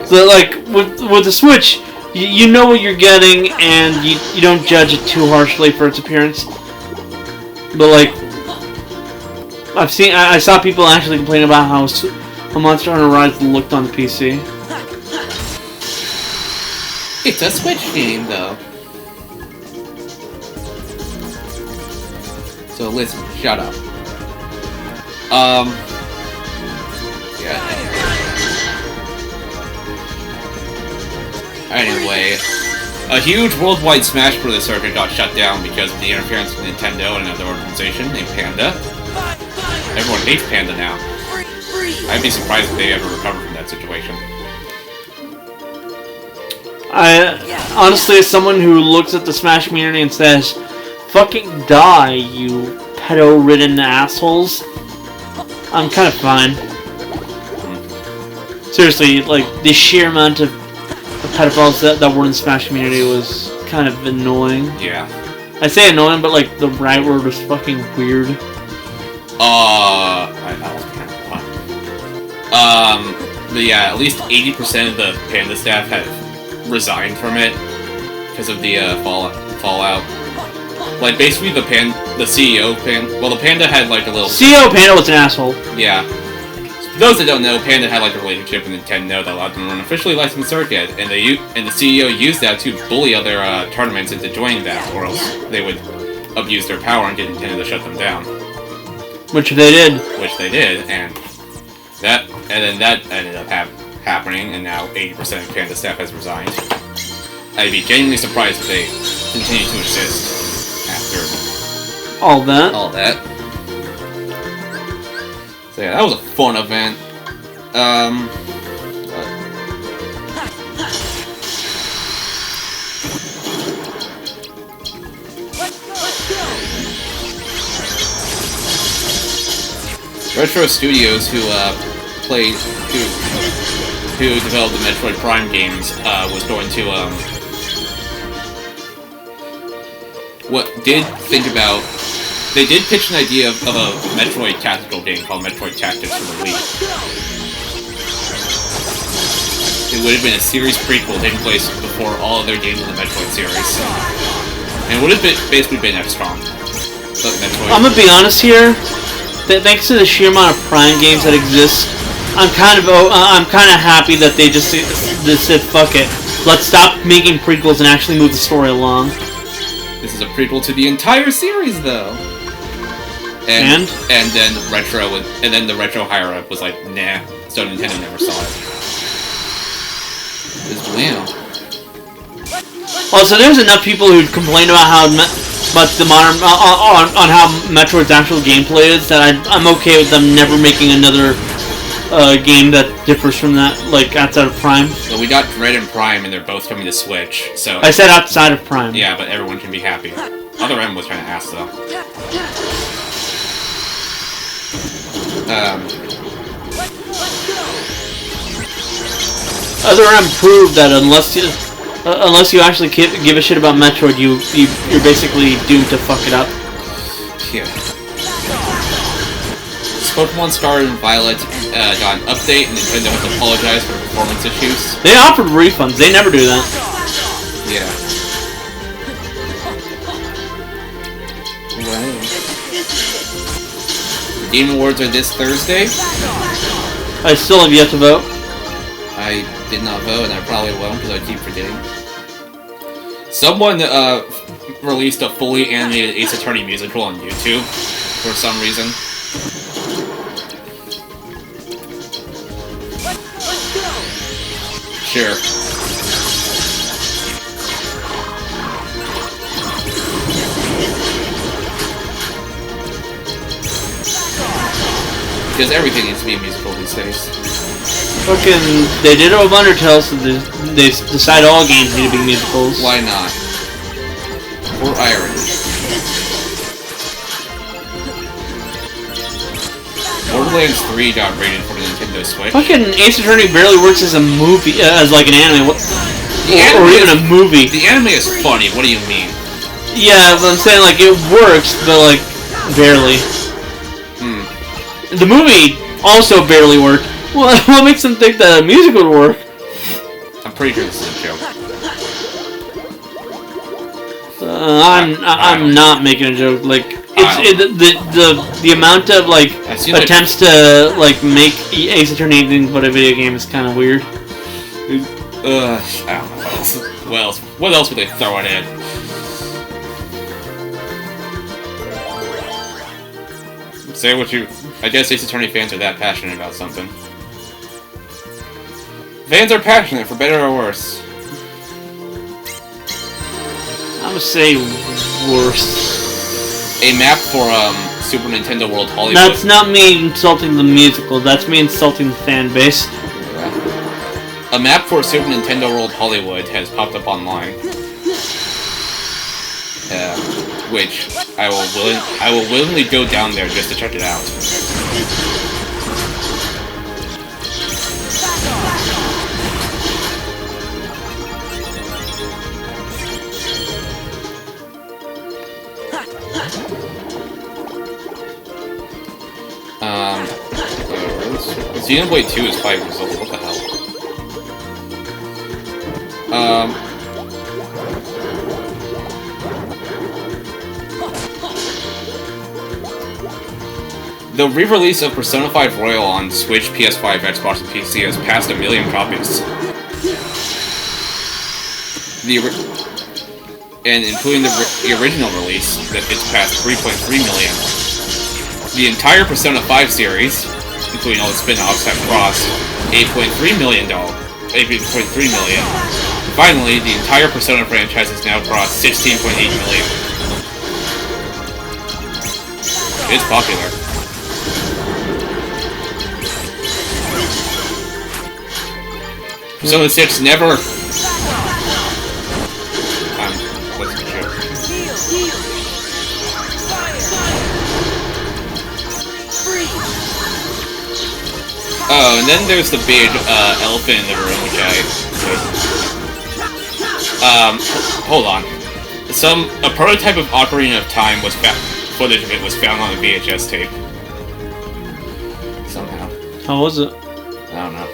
So like with the Switch, you know what you're getting, and you don't judge it too harshly for its appearance. But like, I saw people actually complain about how Monster Hunter Rise looked on the PC. It's a Switch game, though. So listen, shut up. Yeah. Anyway, a huge worldwide Smash Bros. Circuit got shut down because of the interference of Nintendo and another organization named Panda. Everyone hates Panda now. I'd be surprised if they ever recover from that situation. Honestly, as someone who looks at the Smash community and says, "Fucking die, you pedo-ridden assholes," I'm kind of fine. Seriously, like, the sheer amount of pedophiles that were in the Smash community was kind of annoying. Yeah. I say annoying, but like the right word was fucking weird. That was kind of fun. But yeah, at least 80% of the Panda staff have resigned from it because of the fallout. Like basically the CEO well, the Panda had like a little CEO Panda was an asshole. Yeah. For those that don't know, Panda had like a relationship with Nintendo that allowed them to run an officially licensed circuit, and the CEO used that to bully other tournaments into joining that, or else they would abuse their power and get Nintendo to shut them down. Which they did. And then that ended up happening, and now 80% of Panda staff has resigned. I'd be genuinely surprised if they continue to exist after all that. So yeah, that was a fun event. Retro Studios, who developed the Metroid Prime games, was going to they did pitch an idea of a Metroid tactical game called Metroid Tactics for the Wii. It would have been a series prequel taking place before all other games in the Metroid series. And it would have basically been XCOM. So Metroid. I'm gonna be honest here. Thanks to the sheer amount of Prime games that exist, I'm kind of happy that they just said, fuck it. Let's stop making prequels and actually move the story along. This is a prequel to the entire series, though. And then the Retro higher up was like, nah, so Nintendo never saw it. Wow. Also, there's enough people who complain about how the modern on how Metroid's actual gameplay is that I'm okay with them never making another game that differs from that, like outside of Prime. Well, we got Dread and Prime, and they're both coming to Switch. So I said outside of Prime. Yeah, but everyone can be happy. Other M was trying to ask though. Other M proved that unless you actually give a shit about Metroid, you're basically doomed to fuck it up. Yeah. Pokemon Scarlet and Violet got an update, and Nintendo has to apologize for performance issues. They offered refunds. They never do that. Yeah. Wow. The Game Awards are this Thursday. I still have yet to vote. I did not vote, and I probably won't because I keep forgetting. Someone released a fully animated Ace Attorney musical on YouTube for some reason. Sure. Because everything needs to be a musical these days. Fucking, they did it with Undertale, so they decide all games need to be musicals. Why not? Or irony. Borderlands 3 got rated for the Nintendo Switch. Fucking Ace Attorney barely works as a movie, as like an anime, or even a movie. The anime is funny. What do you mean? Yeah, but I'm saying like it works, but like barely. The movie also barely worked. What makes them think that a music would work? I'm pretty sure this is a joke. I'm not making a joke. Like the amount of like attempts to like make Ace Attorney anything but a video game is kind of weird. I don't know what else would they throw it in? Say what you... I guess Ace Attorney fans are that passionate about something. Fans are passionate, for better or worse. I'm gonna say worse. A map for Super Nintendo World Hollywood. That's not me insulting the musical. That's me insulting the fan base. Yeah. A map for Super Nintendo World Hollywood has popped up online. Which I will willingly go down there just to check it out. Xenoblade 2 is 5 years old. What the hell? The re-release of Persona 5 Royal on Switch, PS5, Xbox, and PC has passed 1 million copies. And including the original release, it's passed 3.3 million. The entire Persona 5 series, including all the spin-offs, have crossed $8.3 million. Finally, the entire Persona franchise has now crossed 16.8 million. It's popular. Persona 6 never... what's the joke? Oh, and then there's the big elephant in the room, which hold on. A prototype of Ocarina of Time was found. Footage of it was found on a VHS tape. Somehow. How was it? I don't know.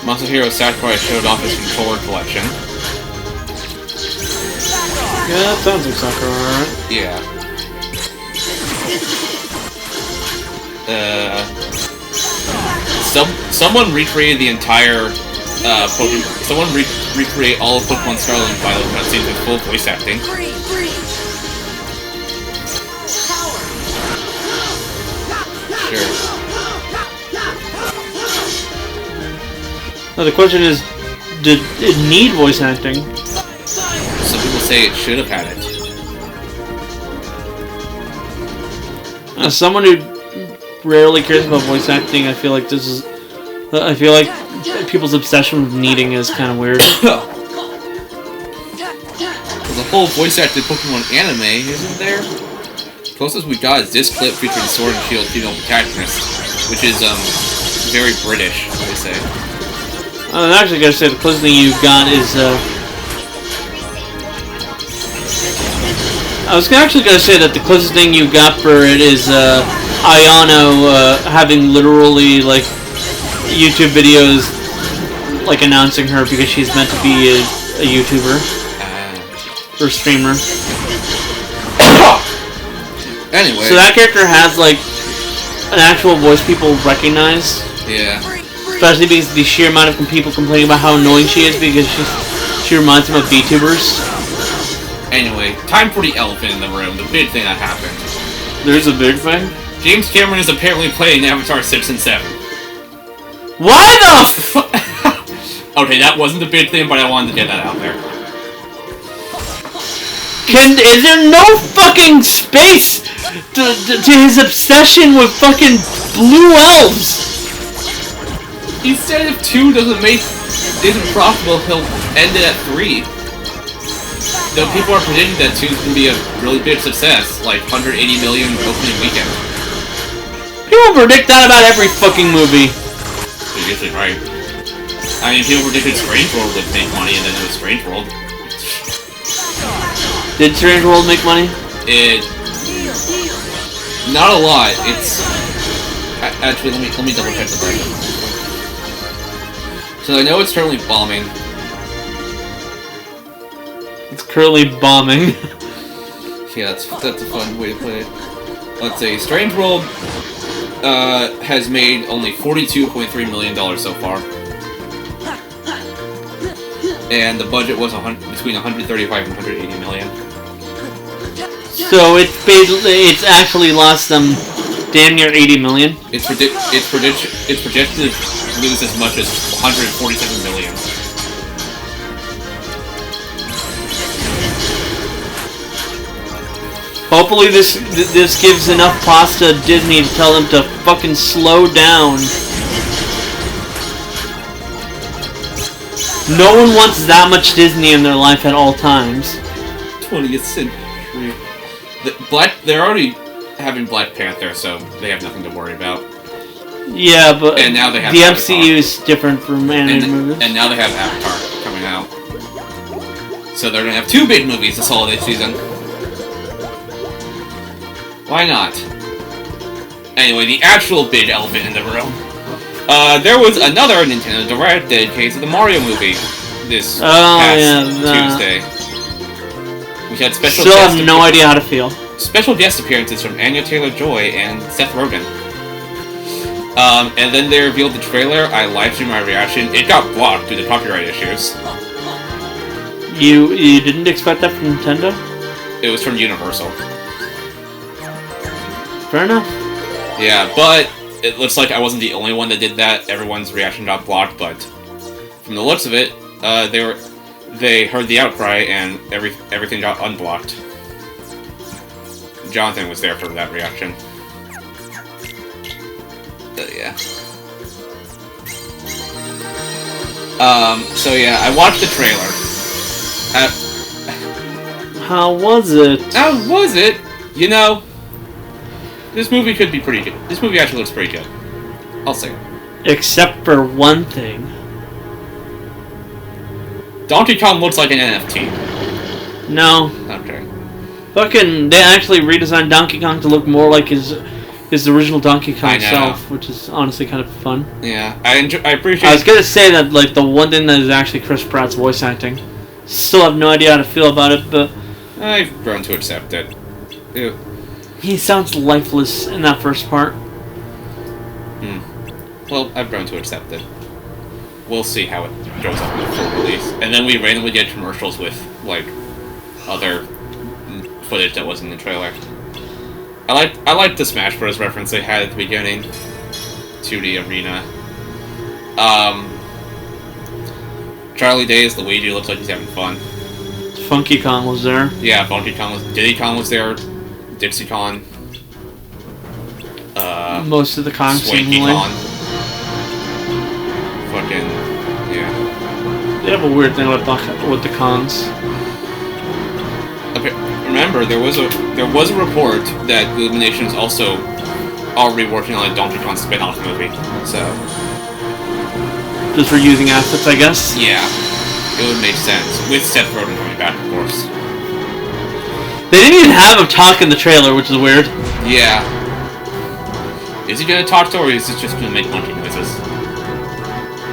Masahiro Sakurai showed off his controller collection. Yeah, that sounds like Sakurai, right? Yeah. Someone recreated the entire Pokemon. Someone recreate all of Pokemon Scarlet and Violet cutscenes with full voice acting. Sure. Now the question is, did it need voice acting? Some people say it should have had it. As someone who rarely cares about voice acting, I feel like this is... I feel like people's obsession with needing is kind of weird. There's a whole voice-acted Pokemon anime, isn't there? The closest we got is this clip featuring Sword and Shield female protagonist, which is, very British, I say. I'm actually gonna say the closest thing you got is, I was actually gonna say that the closest thing you got for it is, Ayano, having literally, like, YouTube videos, like, announcing her because she's meant to be a YouTuber. Or streamer. Anyway. So that character has, like, an actual voice people recognize. Yeah. Especially because the sheer amount of people complaining about how annoying she is because she reminds them of VTubers. Anyway, time for the elephant in the room, the big thing that happened. There's a big thing? James Cameron is apparently playing Avatar 6 and 7. Why the fuck? Okay, that wasn't the big thing, but I wanted to get that out there. Is there no fucking space to his obsession with fucking blue elves? He said if 2 isn't profitable, he'll end it at 3. Though people are predicting that 2 is going to be a really big success, like 180 million opening weekend. People predict that about every fucking movie. You're usually right. I mean, people predicted Strange World would make money, and then it was Strange World. Did Strange World make money? Not a lot. It's... Actually, let me double check the budget. So I know it's currently bombing. It's currently bombing. Yeah, that's a fun way to put it. Let's see. Strange World has made only $42.3 million so far. And the budget was between 135 and 180 million. So it's actually lost them damn near 80 million. It's projected to lose as much as 147 million. Hopefully this gives enough pasta to Disney to tell them to fucking slow down. No one wants that much Disney in their life at all times. 20th century. They're already having Black Panther, so they have nothing to worry about. Yeah, but and now they have the Avatar. MCU is different from animated movies. And now they have Avatar coming out. So they're gonna have 2 big movies this holiday season. Why not? Anyway, the actual big elephant in the room. There was another Nintendo Direct dedicated to the Mario movie this past Tuesday. We had special Still have no idea how to feel. Special guest appearances from Anya Taylor-Joy and Seth Rogen. And then they revealed the trailer. I livestreamed my reaction. It got blocked due to copyright issues. You didn't expect that from Nintendo? It was from Universal. Fair enough. Yeah, but it looks like I wasn't the only one that did that. Everyone's reaction got blocked, but from the looks of it, they heard the outcry and everything got unblocked. Jonathan was there for that reaction. Yeah. So yeah, I watched the trailer. How was it? How was it? You know, this movie could be pretty good. This movie actually looks pretty good. I'll say it. Except for one thing. Donkey Kong looks like an NFT. No. Okay. Fucking, they actually redesigned Donkey Kong to look more like his original Donkey Kong self, which is honestly kind of fun. Yeah, I appreciate. I was gonna say that like the one thing that is actually Chris Pratt's voice acting. Still have no idea how to feel about it, but I've grown to accept it. Ew. He sounds lifeless in that first part. Well, I've grown to accept it. We'll see how it goes up in the full release, and then we randomly get commercials with like other footage that wasn't in the trailer. I like the Smash Bros. Reference they had at the beginning to the arena. Charlie Day as Luigi looks like he's having fun. Funky Kong was there. Yeah, Funky Kong was. Diddy Kong was there. Dixie Kong. Most of the Kong Swanky seemingly. Kong. Fucking yeah. They have a weird thing with the Kongs. Okay, remember there was a report that Illumination is also already working on a Donkey Kong spin-off movie. So just reusing assets, I guess. yeah, it would make sense with Seth Rogen coming back, of course. They didn't even have him talk in the trailer, which is weird. Yeah. Is he gonna talk to her, or is he just gonna make monkey noises?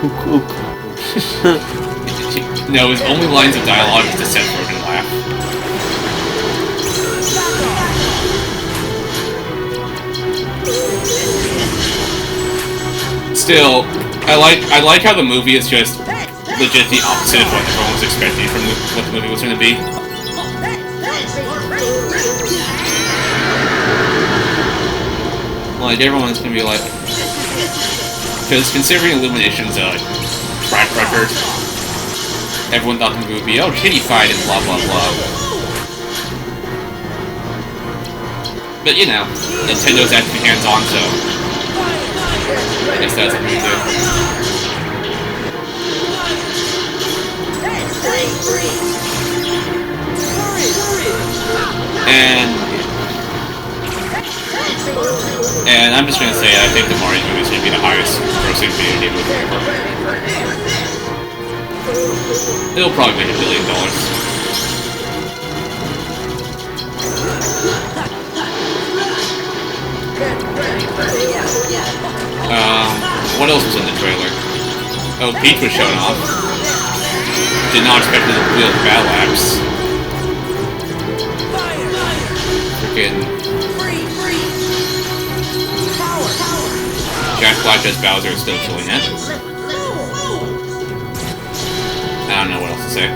Ook, ook. No, his only lines of dialogue is to Seth Rogen laugh. Still, I like how the movie is just legit the opposite of what everyone was expecting from what the movie was going to be. Like, everyone's going to be like... Because considering Illumination's track record, everyone thought the movie would be, oh, kitty fight and blah blah blah. But, you know, Nintendo's actually hands-on, so... I guess that's what we do. And I'm just gonna say, I think the Mario movie is gonna be the highest grossing video game movie ever. It'll probably make $1 billion. What else was in the trailer? Oh, Peach was shown off. Did not expect it to wheel battle axe. Freaking Jack Black as Bowser is still killing it. I don't know what else to say.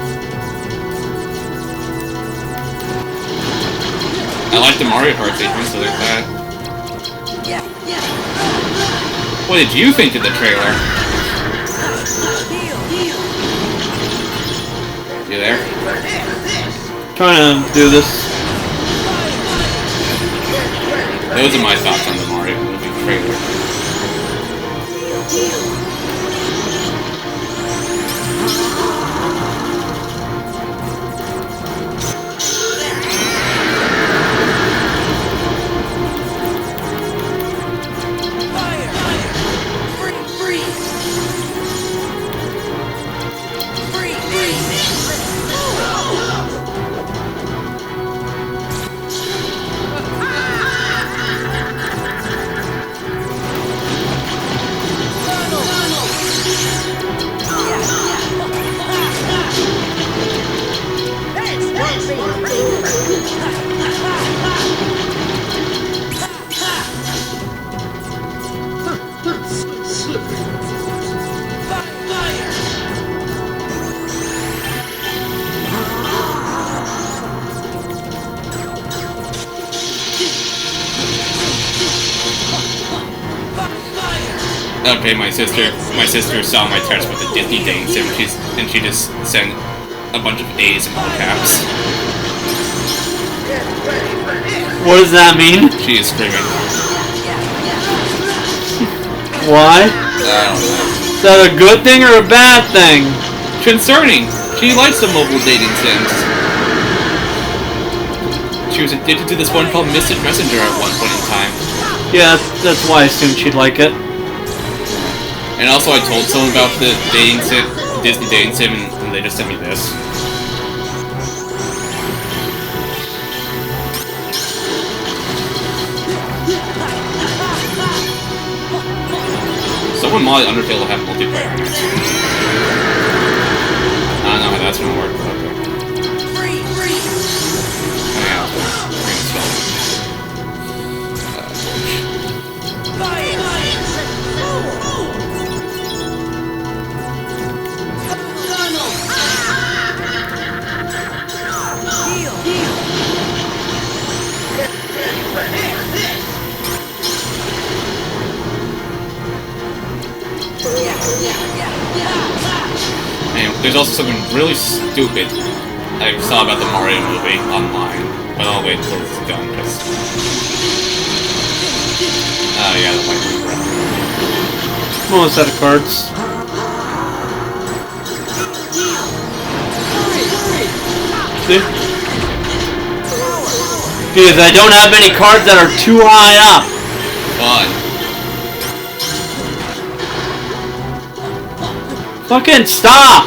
I like the Mario Kart sequence, so there's that. What did you think of the trailer? You there? Trying to do this. Those are my thoughts on the Mario movie trailer. Okay, my sister saw my text with the Disney dates, and she just sent a bunch of A's in all caps. What does that mean? She is screaming. Why? I don't know. Is that a good thing or a bad thing? Concerning. She likes the mobile dating sims. She was addicted to this one called Mystic Messenger at one point in time. Yeah, that's why I assumed she'd like it. And also I told someone about the dating sim, Disney dating sim, and they just sent me this. Someone modded Undertale to have multiplayer in it. I don't know how that's gonna work, but okay. Oh yeah, and there's also something really stupid I saw about the Mario movie online, but I'll wait until it's done, because... Oh yeah, the light was rough. Almost out of cards. See? Because I don't have any cards that are too high up. Fun. Fucking stop!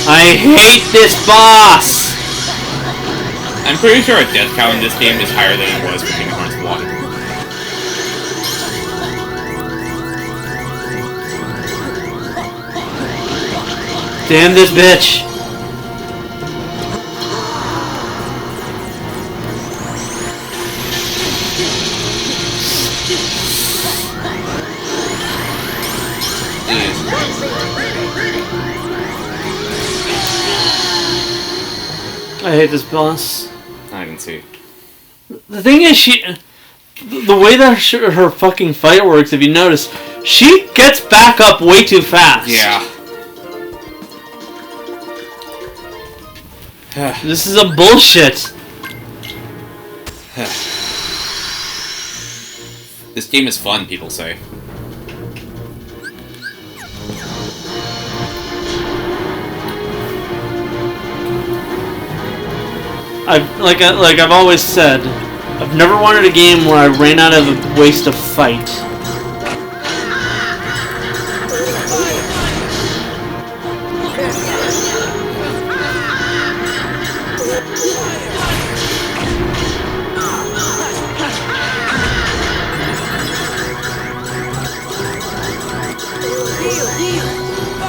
I hate this boss! I'm pretty sure our death count in this game is higher than it was for Kingdom Hearts 1. Damn this bitch. I hate this boss. I can see. The thing is, the way that her fucking fight works, if you notice, she gets back up way too fast. Yeah. This is a bullshit. This game is fun, people say. Like I've always said, I've never wanted a game where I ran out of a waste of fight.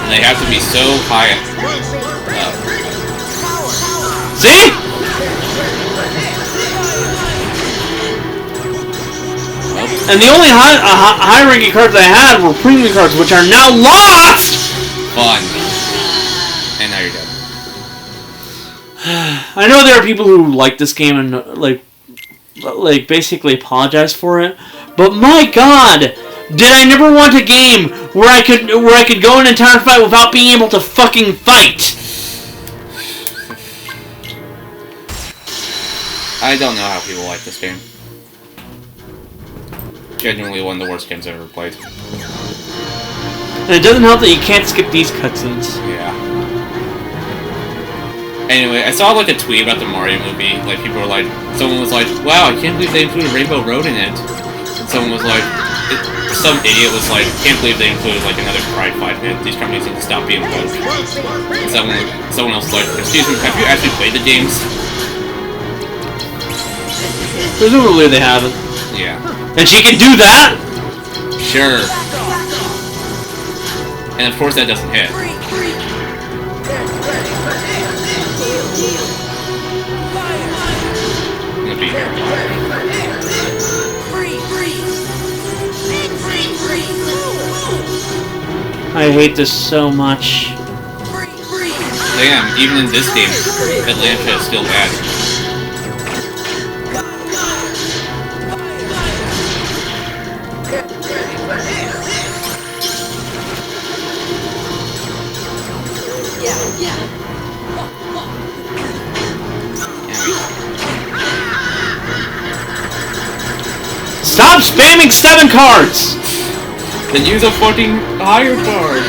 And they have to be so high up. See? And the only high-ranking cards I had were premium cards, which are now lost! Fun. And now you're dead. I know there are people who like this game and like basically apologize for it, but my god, did I never want a game where I could go an entire fight without being able to fucking fight? I don't know how people like this game. Genuinely one of the worst games I've ever played. And it doesn't help that you can't skip these cutscenes. Yeah. Anyway, I saw like a tweet about the Mario movie. Like people were like, someone was like, "Wow, I can't believe they included Rainbow Road in it." And someone was like, some idiot was like, "Can't believe they included like another Pride 5 hit. These companies need to stop being woke." And someone else was like, "Excuse me, have you actually played the games?" Presumably they haven't. Yeah. And she can do that? Sure. And of course that doesn't hit. I'm gonna be here. I hate this so much. Damn, even in this game, Atlanta is still bad. Stop spamming 7 cards! Then use a fucking higher card!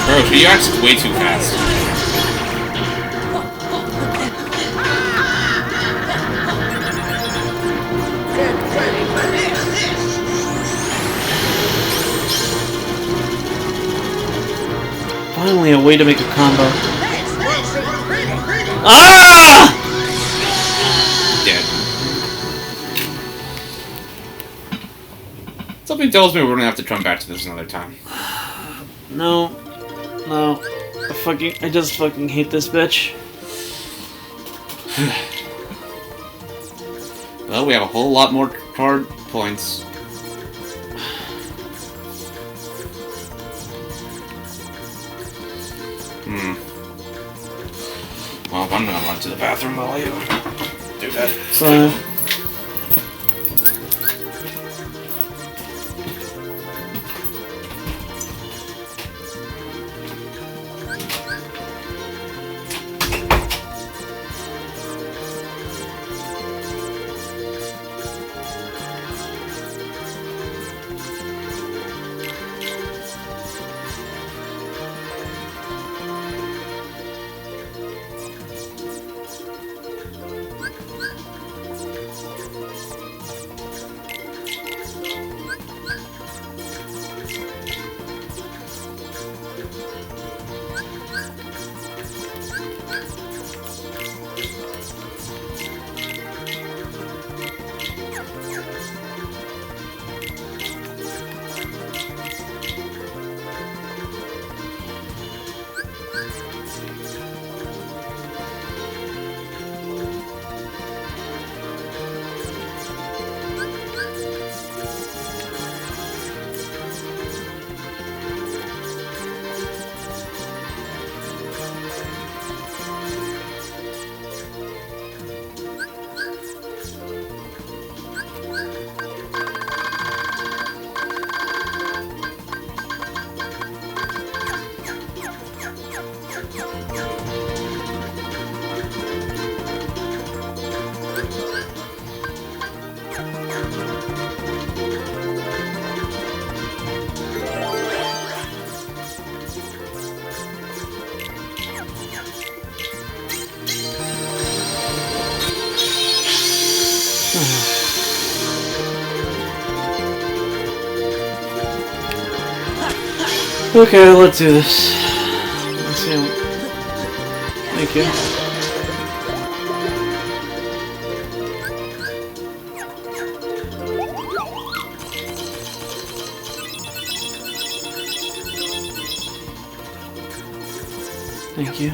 Bro, she acts way too fast. Finally, a way to make a combo. Ah! Dead. Something tells me we're gonna have to come back to this another time. No. I just fucking hate this bitch. Well, we have a whole lot more card points. Well, I'm gonna run to the bathroom while you do that. So. Okay, let's do this. Let's see. Thank you. Thank you.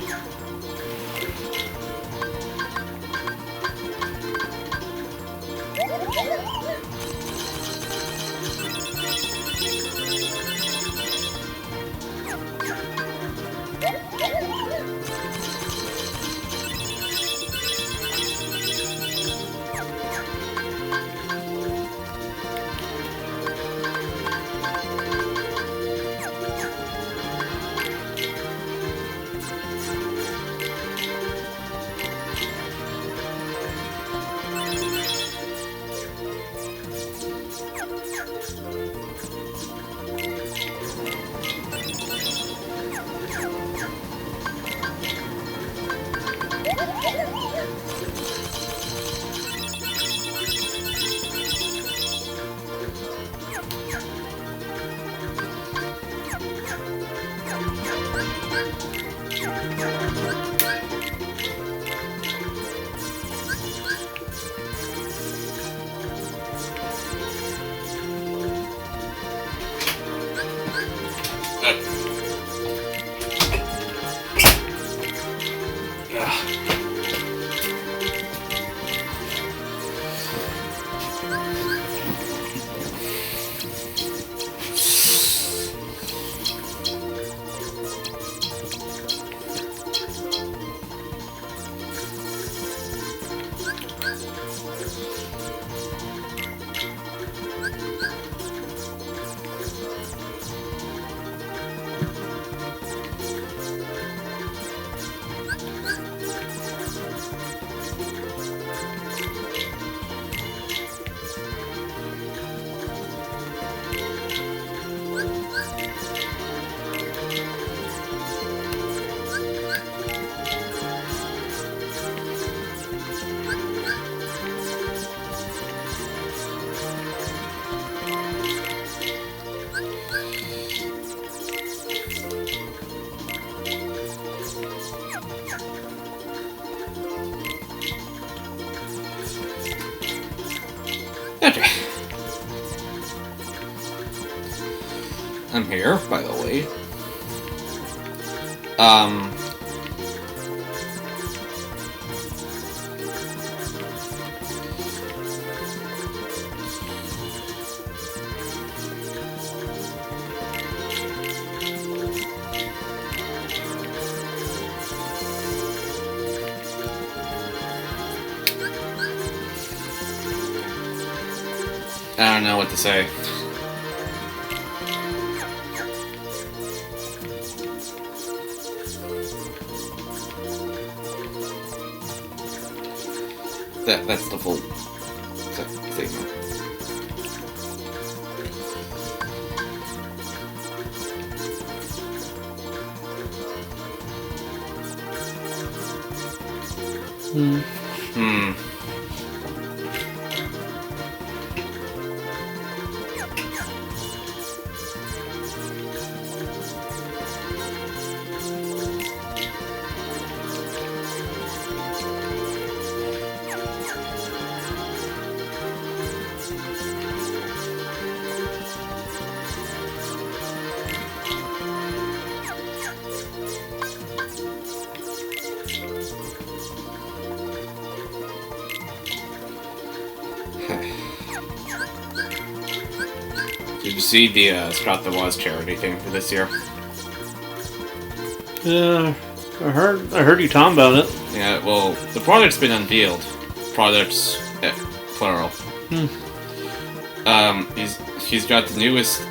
Okay. I'm here, by the way. I don't know what to say. That's the full statement. Did you see the Scott the Woz charity thing for this year? Yeah, I heard you talking about it. Yeah, well, the product's been unveiled. Products, plural. He's got the newest.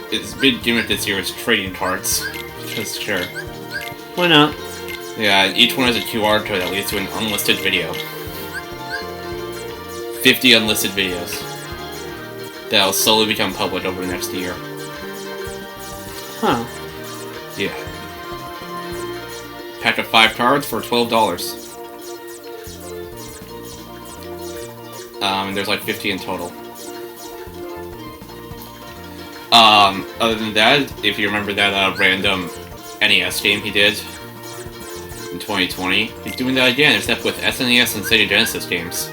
His big gimmick this year is trading cards. Just sure. Why not? Yeah, and each one has a QR code that leads to an unlisted video. 50 unlisted videos that'll slowly become public over the next year. Huh. Yeah. Pack of 5 cards for $12. There's like 50 in total. Other than that, if you remember that random NES game he did in 2020, he's doing that again, except with SNES and Sega Genesis games.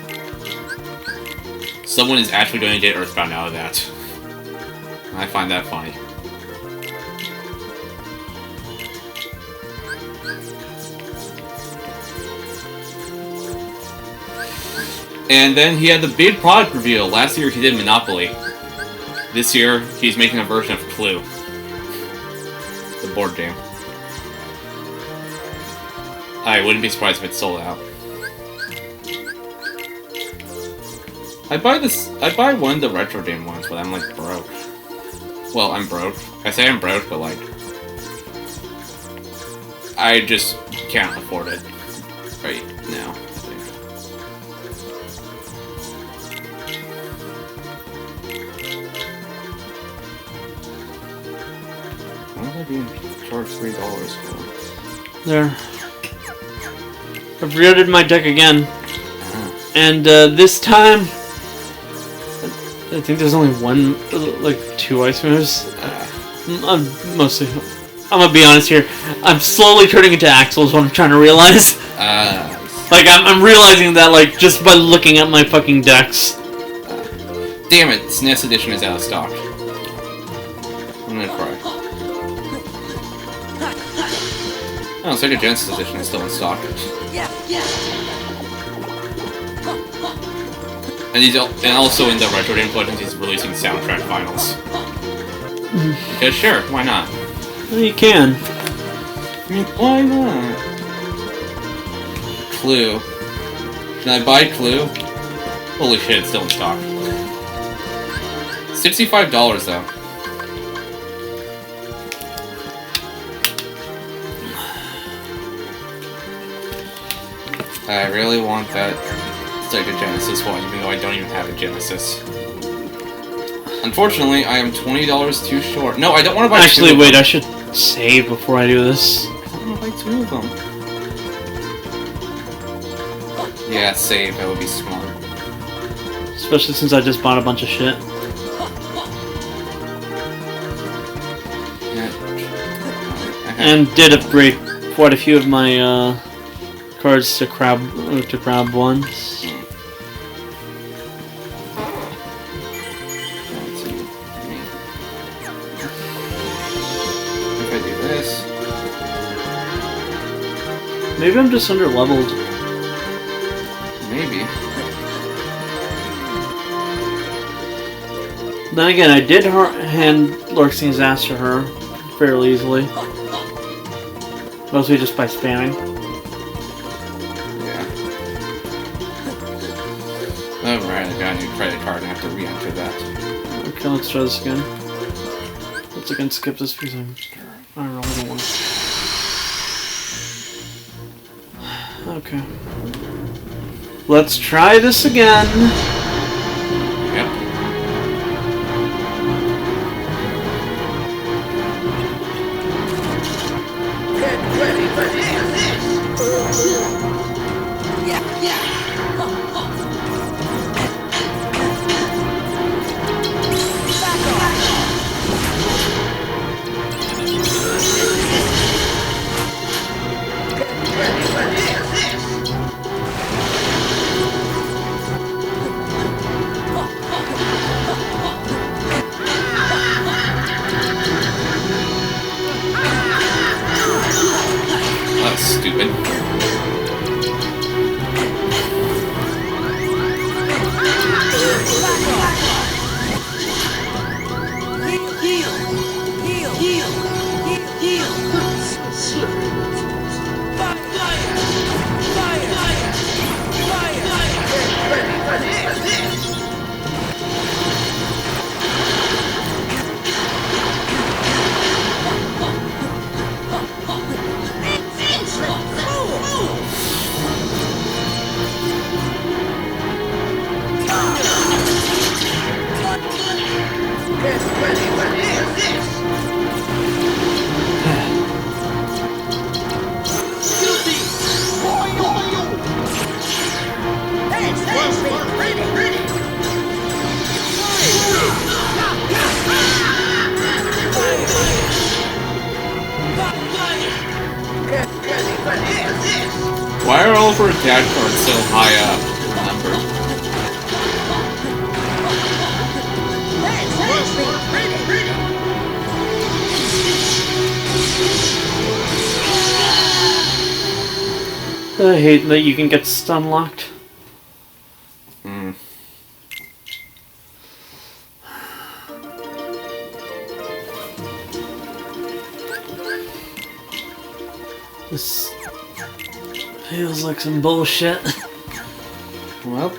Someone is actually going to get Earthbound out of that. I find that funny. And then he had the big product reveal. Last year he did Monopoly. This year he's making a version of Clue, the board game. I wouldn't be surprised if it sold out. I buy one of the retro game ones, but I'm like broke. Well, I'm broke. I say I'm broke, but like, I just can't afford it right now, I think. Why was I being charged $3 for? There. I've reloaded my deck again. And this time, I think there's only one, like 2 ice moves. I'm gonna be honest here. I'm slowly turning into Axel is what I'm trying to realize. Like I'm realizing that like just by looking at my fucking decks. Damn it! SNES edition is out of stock. I'm gonna cry. Oh, Sega Genesis edition is still in stock. And also in the retro game collections, he's releasing soundtrack finals. Because sure, why not? Well, you can. I mean, why not? Clue. Can I buy Clue? Holy shit, it's still in stock. $65 though. I really want that Sega Genesis one, even though I don't even have a Genesis. Unfortunately, I am $20 too short. No, I don't want to buy two Actually, of wait, them. I should save before I do this. I don't want to buy 2 of them. Yeah, save. That would be smart. Especially since I just bought a bunch of shit. Yeah. And did upgrade quite a few of my cards to crab ones. If I do this, maybe I'm just under leveled. maybe. Then again, I did hand Lorxing's ass to her fairly easily. Mostly just by spamming. Yeah. Alright, I got a new credit card and I have to re-enter that. Okay, let's try this again. Let's again skip this because I really don't want to. Okay. Let's try this again. Yep. That's stupid. backyard card's so high up. Remember. I hate that you can get stun locked. This feels like some bullshit. Well.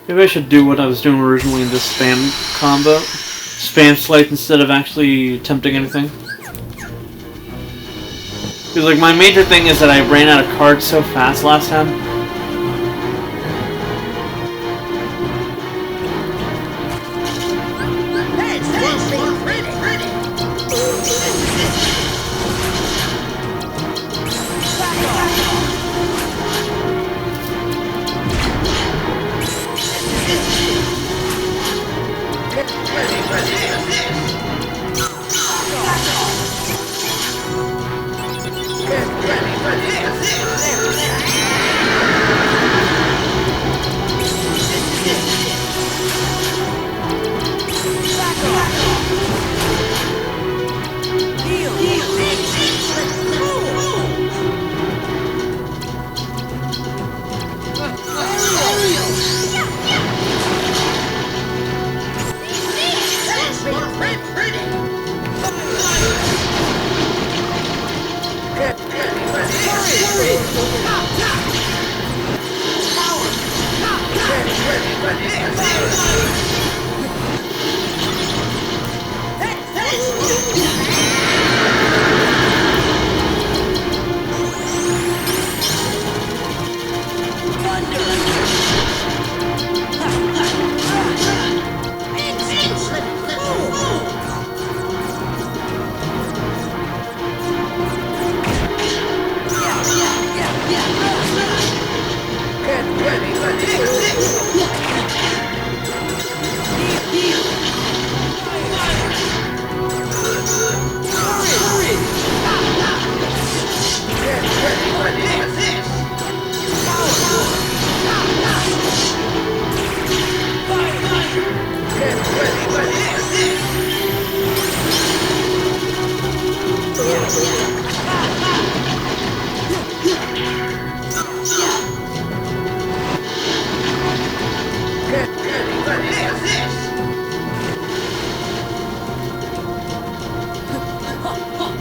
Maybe I should do what I was doing originally in this spam combo. Spam slice instead of actually attempting anything. Because like my major thing is that I ran out of cards so fast last time.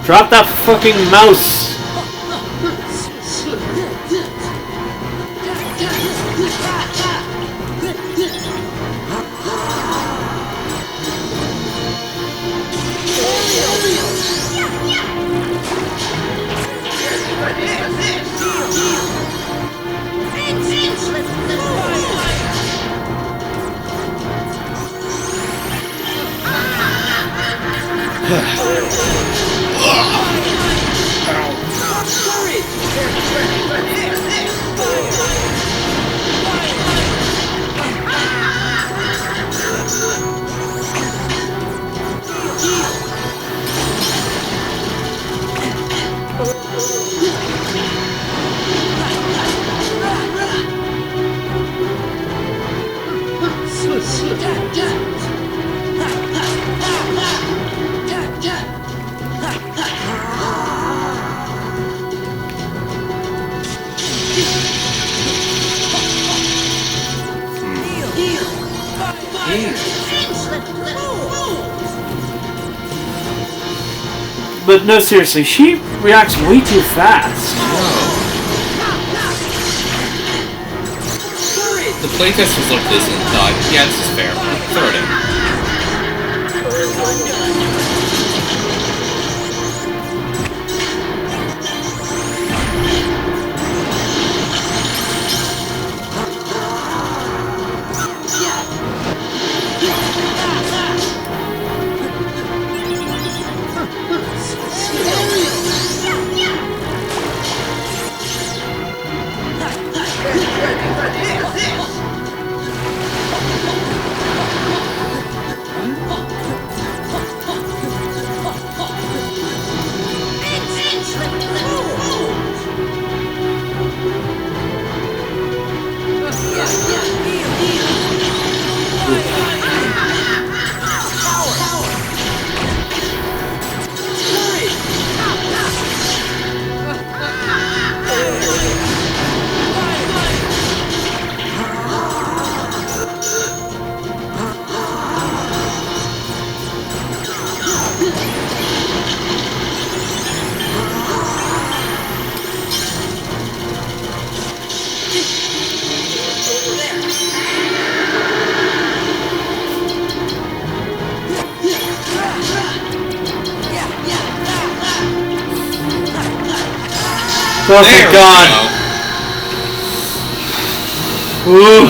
Drop that fucking mouse! But no, seriously, she reacts way too fast. The playtesters looked at this and thought, yeah, this is fair. Throw it in. Oh my god! Ooh.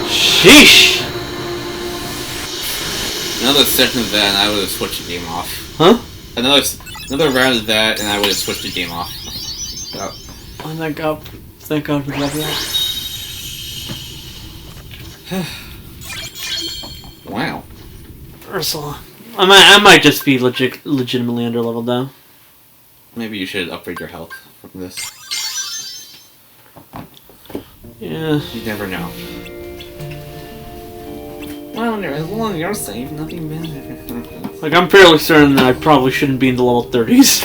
Sheesh! Another second of that, and I would have switched the game off. Huh? Another round of that, and I would have switched the game off. Oh. Oh, thank God for that. Wow. Ursula. I might just be legitimately underleveled though. Maybe you should upgrade your health from this. Yeah. You never know. Well, as long as you're safe, nothing bad. Like, I'm fairly certain that I probably shouldn't be in the level 30s.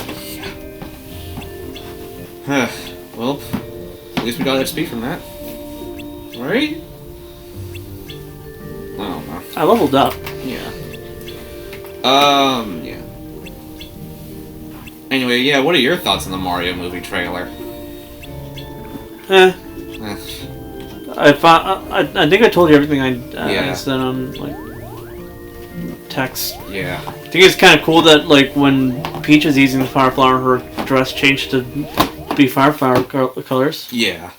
Well, at least we got XP from that. Right? I don't know. I leveled up. Yeah. Yeah. Anyway, yeah, what are your thoughts on the Mario movie trailer? I think I told you everything I Yeah. said on, like, text. Yeah. I think it's kind of cool that, like, when Peach is using the Fire Flower, her dress changed to be Fire Flower colors. Yeah.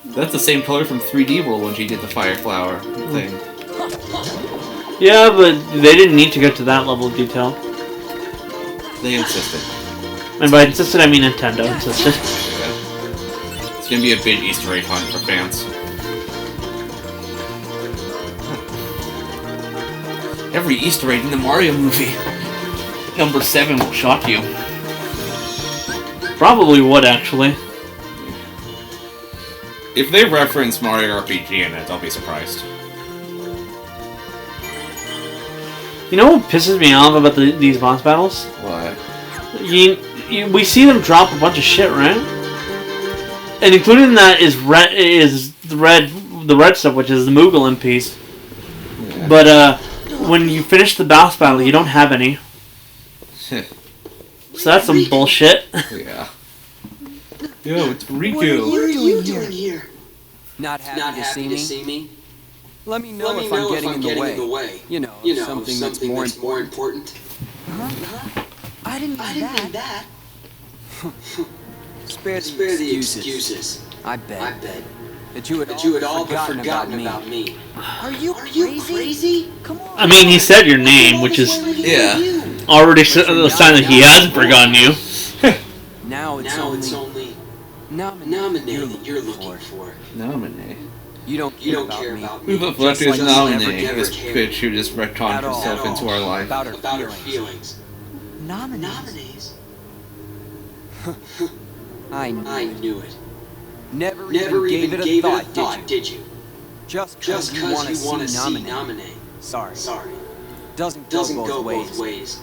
That's the same color from 3D World when she did the Fire Flower thing. Yeah, but they didn't need to get to that level of detail. They insisted. And by insisted, I mean Nintendo insisted. Yeah. It's gonna be a big Easter egg hunt for fans. Every Easter egg in the Mario movie. Number 7 will shock you. Probably would, actually. If they reference Mario RPG in it, I'll be surprised. You know what pisses me off about these boss battles? What? We see them drop a bunch of shit, right? And including that is the red stuff, which is the Moogle MPs. Yeah. But when you finish the boss battle, you don't have any. So that's some bullshit. Yeah. Yo, it's Riku. What are you doing here? Not happy to see me? Let me know Let me if know I'm if I'm getting getting in the way. You know, something that's more important. Huh? I didn't mean that. Spare Spare the the excuses. I bet that you had all all forgotten about about me. me. Are you crazy? Come on. I mean, he said your name, which is Yeah. already a sign that he hasn't forgotten you. Now it's only nominee that you're looking for. Nominee. You don't care about Who me. the fuck Just is like nominee? never This cared. bitch who just retconned At all. herself into our life. About About her feelings. feelings. Nominees. I I knew it. Never Never even even gave it a thought, did you? Just Just because because you want to see see nominee. nominate. Sorry. Doesn't Go go both both ways. ways.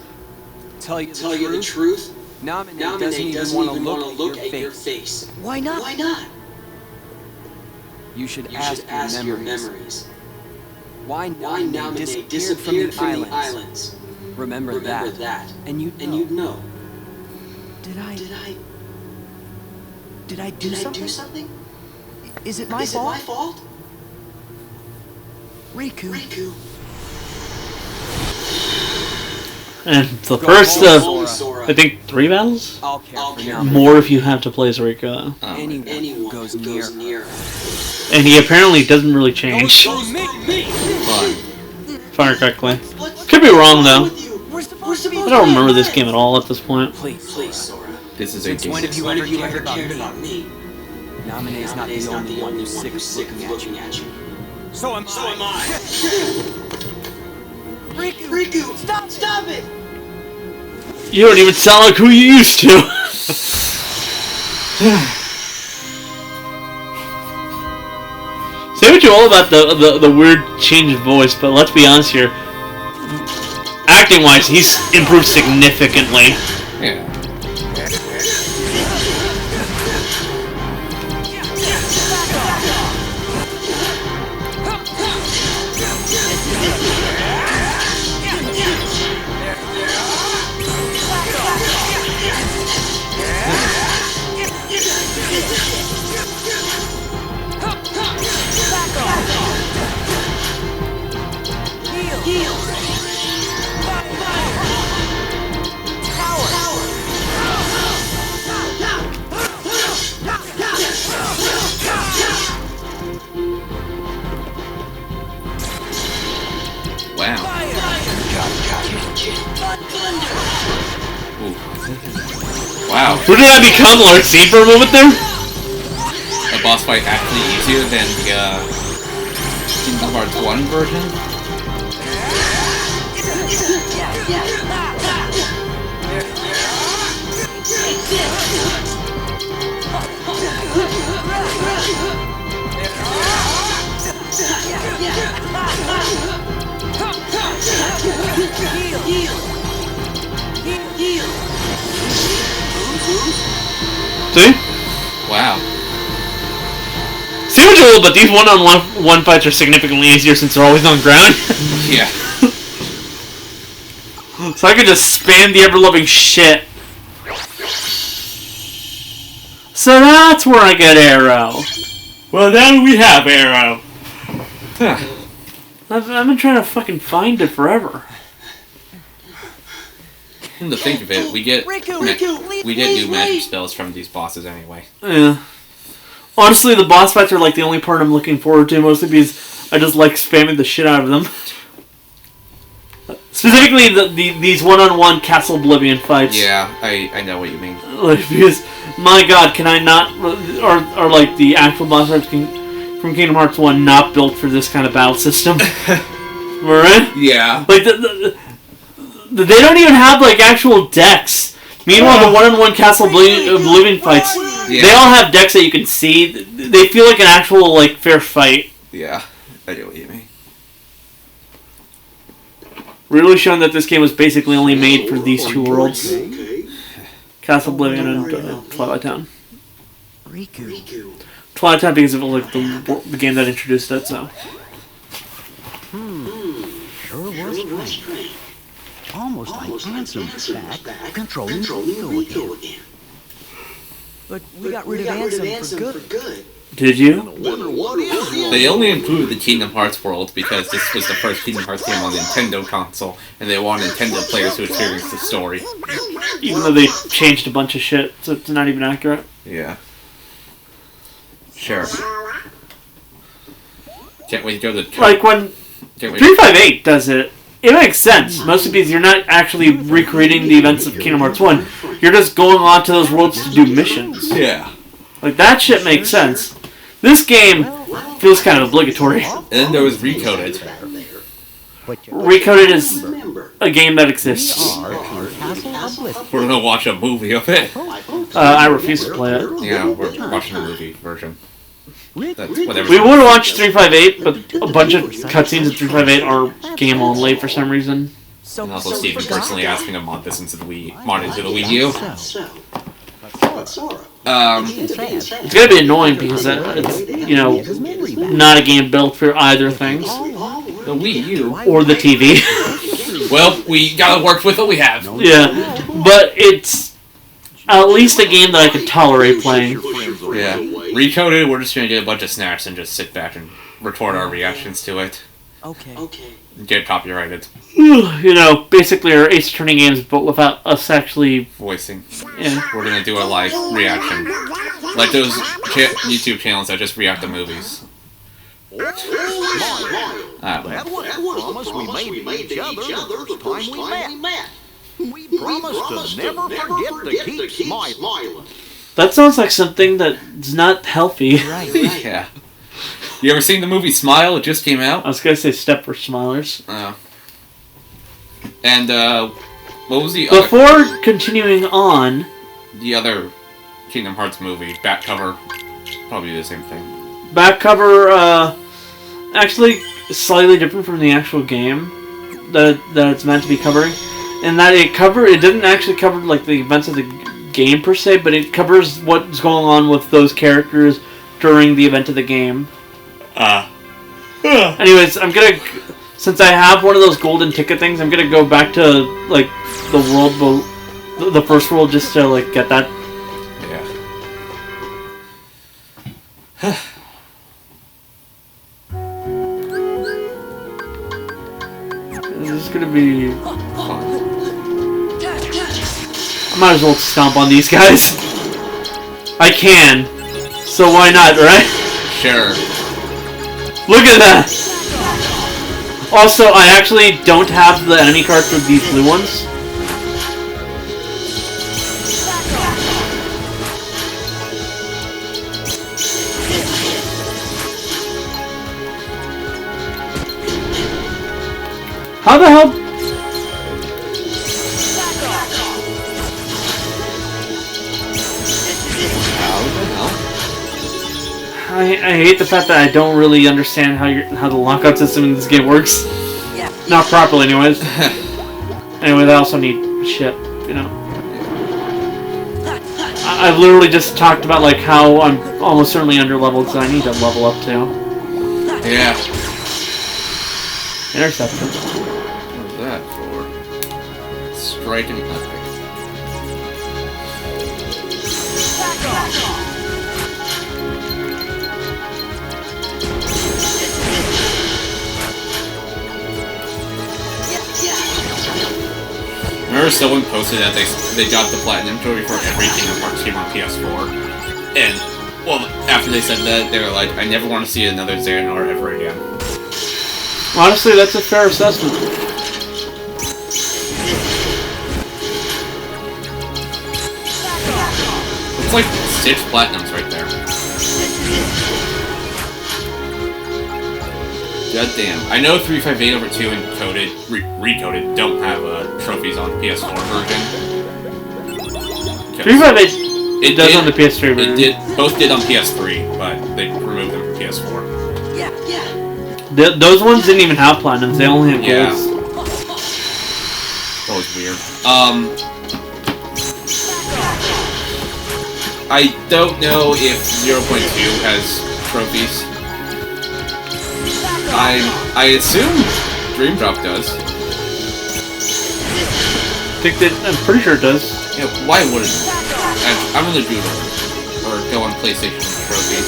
Tell you The truth. Nominee Nominate doesn't even want to look at your face. face. Why not? Why not? You should You should ask your memories. Why Why nominee nominate disappeared from the islands? islands? Remember Remember that. that. And you'd And know. you'd know. Did I Did I do something? Is it Is it my fault? Riku. And the Go first home, of, Sora. I think, 3 battles? I'll care I'll for care now. More if you have to play as Rika. Anyone, Anyone goes who near. goes near. And he apparently doesn't really change, Goes me. through me. if I remember correctly. Could be wrong, though. We're supposed to be I don't remember this game at all at this point. Please, Sora. This is a Since when game. have you When ever have you cared ever about cared me? about me? Nominee's not the only one who's sick of looking at you. So am I. Riku, stop it! You don't even sound like who you used to. Say what you all about the weird change of voice, but let's be honest here. Acting-wise, he's improved significantly. Yeah. Wow. Who did I become, Lord C, for a moment there? A boss fight actually easier than the Kingdom Hearts 1 version? See? Wow. See what you will, but these one-on-one fights are significantly easier since they're always on ground. Yeah. So I could just spam the ever-loving shit. So that's where I get Arrow. Well, now we have Arrow. Huh. I've been trying to fucking find it forever. Come to think of it, we get new magic spells from these bosses anyway. Yeah. Honestly, the boss fights are like the only part I'm looking forward to, mostly because I just like spamming the shit out of them. Specifically, these one-on-one Castle Oblivion fights. Yeah, I know what you mean. Like, because, my god, can I not... Or like, the actual boss fights from Kingdom Hearts 1 not built for this kind of battle system. Right? Yeah. Like, they don't even have, like, actual decks. Meanwhile, the one-on-one Castle Oblivion fights, Yeah. they all have decks that you can see. They feel like an actual, like, fair fight. Yeah, I know what you mean. Really showing that this game was basically only made for these two worlds. Castle Oblivion and Twilight Town. Riku. Twilight Town because it was like the game that introduced it, so. Sure was strange. Almost like Ansem back controlling Riku again. But we got rid of Ansem for good. Did you? They only included the Kingdom Hearts world because this was the first Kingdom Hearts game on the Nintendo console, and they want Nintendo players to experience the story. Even though they changed a bunch of shit, so it's not even accurate. Yeah. Sure. Can't wait to go to... Like when 358 does it, it makes sense. Mostly because you're not actually recreating the events of Kingdom Hearts 1. You're just going on to those worlds to do missions. Yeah. Like, that shit makes sense. This game feels kind of obligatory. And then there was Recoded. Recoded is a game that exists. We're gonna watch a movie of it. I refuse to play it. Yeah, we're watching the movie version. That's whatever. We would watch 358, but a bunch of cutscenes in 358 are game only for some reason. And also Steven personally asked me to mod this into the Wii U. It's gonna be annoying because it's, you know, not a game built for either things. The Wii U. Or the TV. Well, we gotta work with what we have. Yeah, but it's at least a game that I could tolerate playing. Yeah. Recoded, we're just gonna get a bunch of snacks and just sit back and record our reactions to it. Okay. Get copyrighted. You know, basically our Ace Attorney games, but without us actually Voicing. Yeah. We're gonna do a live reaction. Like those YouTube channels that just react to movies. That was a promise we made to each other the first time we met. We promised to never forget to keep smiling. That sounds like something that's not healthy. Right. Yeah. You ever seen the movie Smile? It just came out. I was gonna say Step for Smilers. And what was the other? Before continuing on, The other Kingdom Hearts movie, back cover, probably the same thing. back cover, actually slightly different from the actual game that it's meant to be covering, and that it didn't actually cover like the events of the game per se, but it covers what's going on with those characters during the event of the game. Anyways, since I have one of those golden ticket things, I'm gonna go back to like the world, the first world, just to like get that. Yeah. This is gonna be. Fun. I might as well stomp on these guys. I can, so why not, right? Sure. Look at that! Also, I actually don't have the enemy cards for these blue ones. How the hell? How the hell? I hate the fact that I don't really understand how the lockout system in this game works. Not properly, anyways. Anyway, I also need shit, you know. I've literally just talked about like how I'm almost certainly underleveled, so I need to level up too. Yeah. Interceptor. What was that for? Strike and epic. Remember someone posted that they got the Platinum Trophy for every Kingdom Hearts game on PS4. And, well, after they said that, they were like, I never want to see another Xehanort ever again. Honestly, that's a fair assessment. It's like 6 Platinums right there. God damn. I know 358/2 and Recoded don't have trophies on PS4 version. 358 it does on the PS3 version. Both did on PS3, but they removed them from PS4. Those ones didn't even have platinums, they only have golds. That was weird. I don't know if 0.2 has trophies. I assume Dream Drop does. I'm pretty sure it does. Yeah, why wouldn't it? I'm gonna Google it. Or go on PlayStation trophies.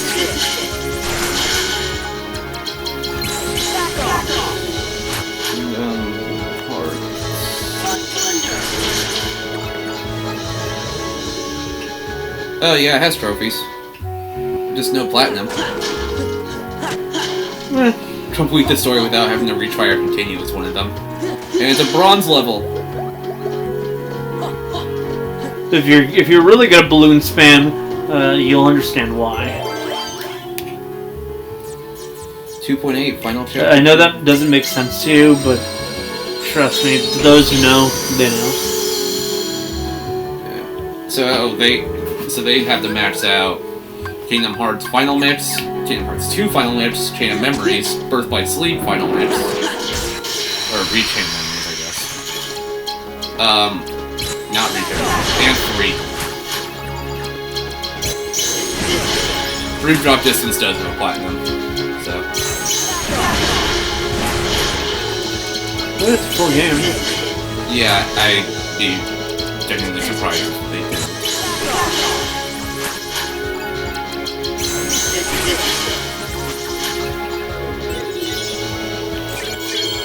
Oh yeah, it has trophies. Just no platinum. Complete the story without having to retry or continue is one of them. And it's a bronze level. If you're really good at balloon spam, you'll understand why. 2.8 final chapter. I know that doesn't make sense to you, but trust me, to those who know, they know. Yeah. So they have the max out Kingdom Hearts final mix, Kingdom Hearts 2 final mix, Chain of Memories, Birth by Sleep final mix, or Rechain Memories, I guess. Not Rechain Memories, and 3. Dream Drop Distance does have a platinum, so. Well, it's a full game. Yeah, I'd be genuinely surprised if they did.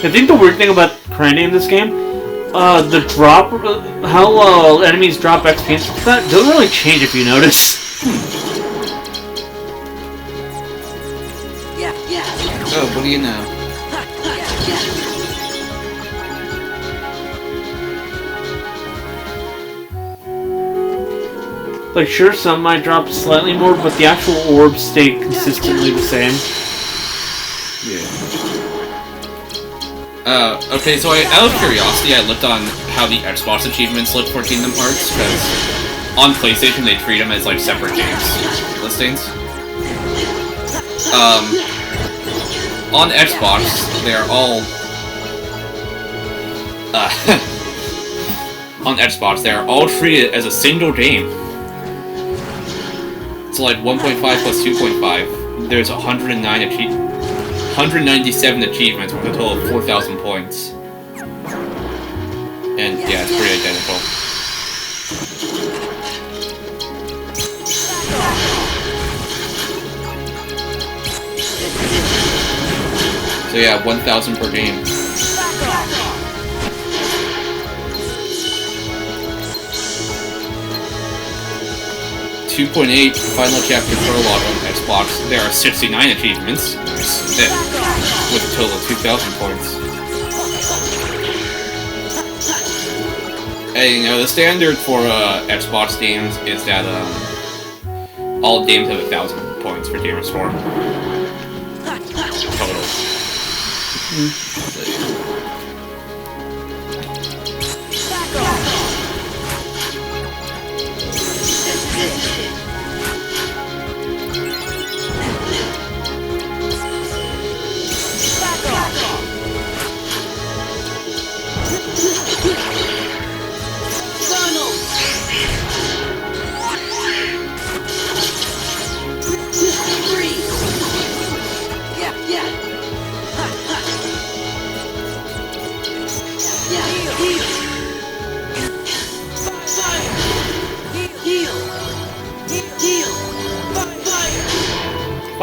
I think the weird thing about grinding in this game, the drop, how enemies drop XP and stuff like that, doesn't really change if you notice. Oh, what do you know? Like, sure, some might drop slightly more, but the actual orbs stay consistently the same. Yeah. Okay, so out of curiosity, I looked on how the Xbox achievements look for Kingdom Hearts, because on PlayStation they treat them as, like, separate games listings. On Xbox, they're all... on Xbox, they're all treated as a single game. So, like, 1.5 plus 2.5, there's 197 achievements with a total of 4,000 points. And, yeah, it's pretty identical. So, yeah, 1,000 per game. .8 Final Chapter Prologue on Xbox, there are 69 achievements, with a total of 2,000 points. And, you know, the standard for Xbox games is that all games have 1,000 points for gamer score. Total.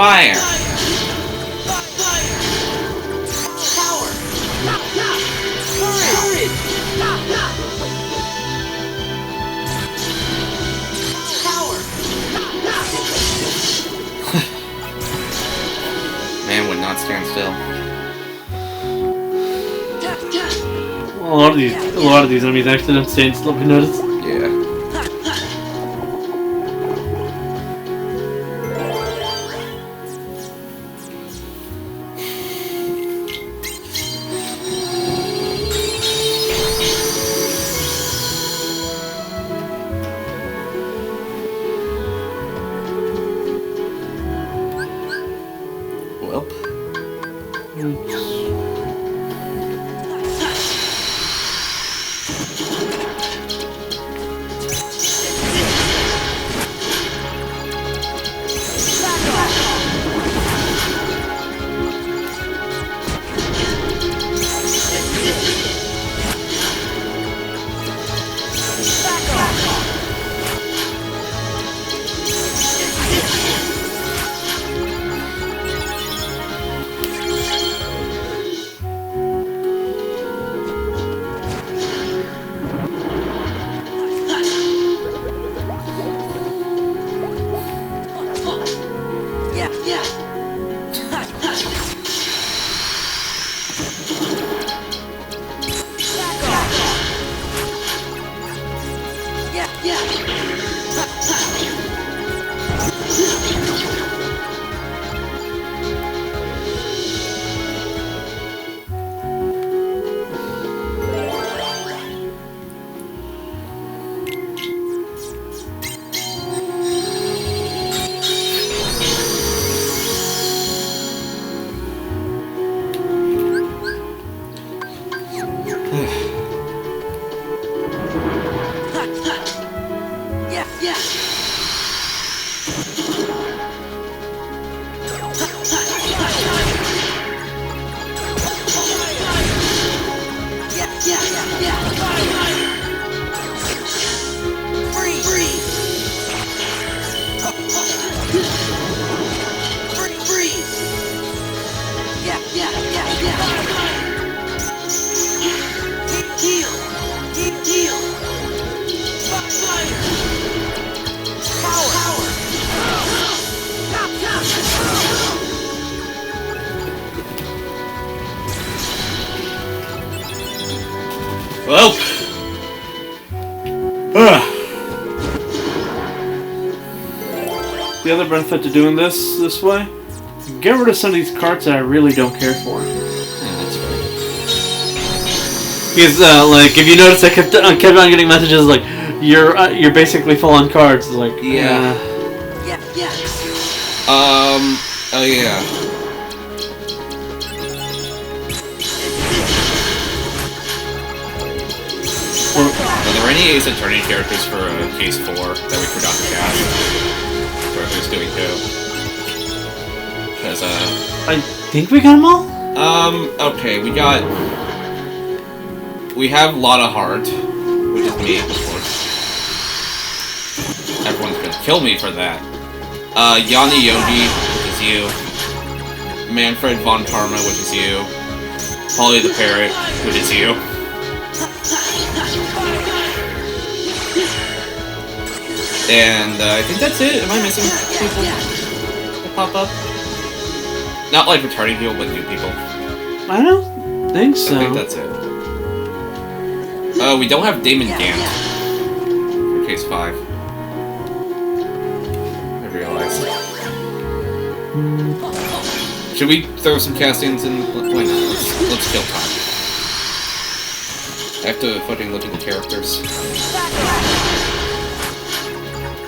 Fire! Power! Courage! Power! Man would not stand still. A lot of these enemies actually don't stand still. Have you noticed? Yeah. Well. Well. The other benefit to doing this way, get rid of some of these carts that I really don't care for. Yeah, that's right. Because like if you notice, I kept on getting messages like you're basically full on cards. It's like Yeah. Oh yeah. Are there any Ace Attorney characters for Case 4 that we forgot to cast? Or who's doing who? Because, I think we got them all? okay, we have Lotta Hart, which is me, of course. Everyone's gonna kill me for that. Yanni Yogi, which is you. Manfred von Parma, which is you. Polly the Parrot, which is you. And I think that's it. Am I missing people that pop up? Not like returning people, but new people. I don't think so. I think that's it. We don't have Damon Gant for Case 5. I realized. Should we throw some castings in? Why not? Let's kill time. I have to fucking look at the characters.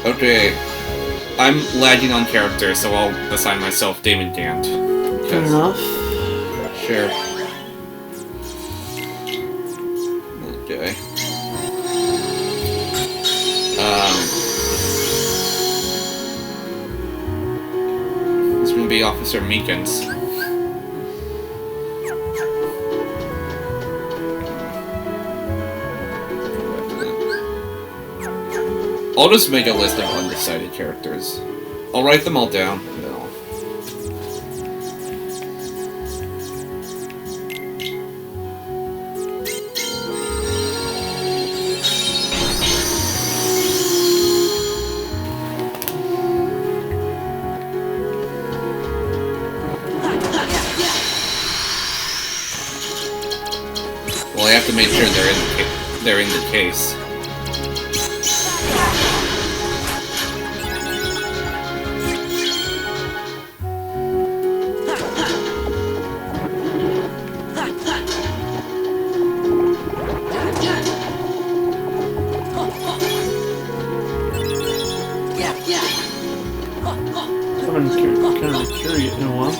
Okay. I'm lagging on characters, so I'll assign myself Damon Gant. Fair enough. Sure. Okay. This is gonna be Officer Meekins. I'll just make a list of undecided characters. I'll write them all down, and then I'll to make sure they're in the case. I've been kind of curious in a while.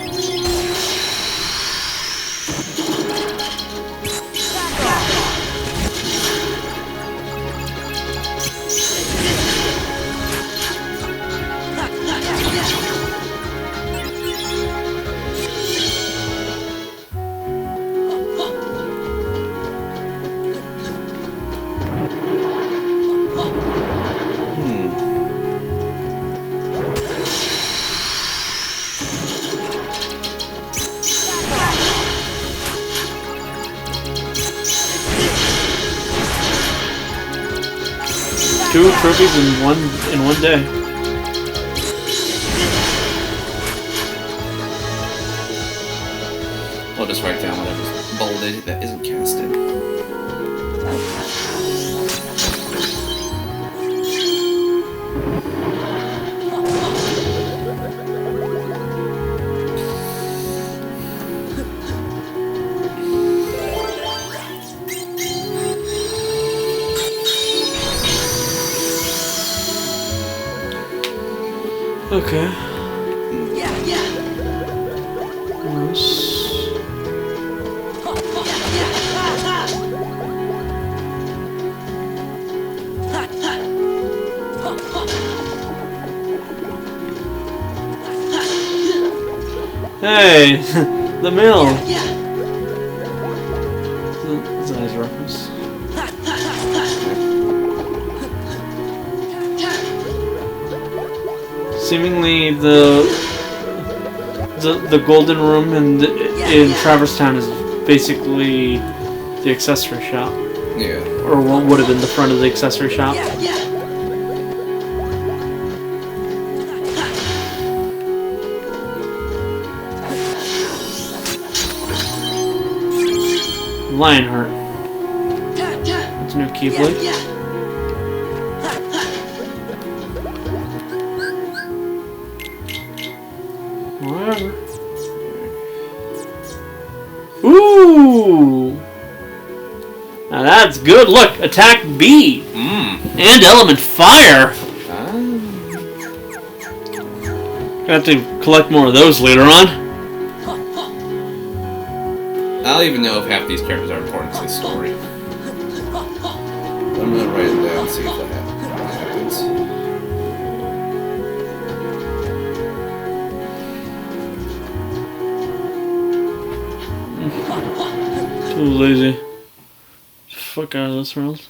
Two trophies in one day. I'll just write down whatever's bolded that isn't casted. Okay. Hey, the mill. That's a nice reference. Seemingly the golden room in Traverse Town is basically the accessory shop. Yeah. Or what would have been the front of the accessory shop. Lionheart. That's a new Keyblade. Whatever. Ooh! Now that's good. Look, attack B! And element fire! Gonna have to collect more of those later on. I don't even know if half these characters are important to the story. I'm gonna write it down and see if that happens. Too lazy. Fuck out of this world.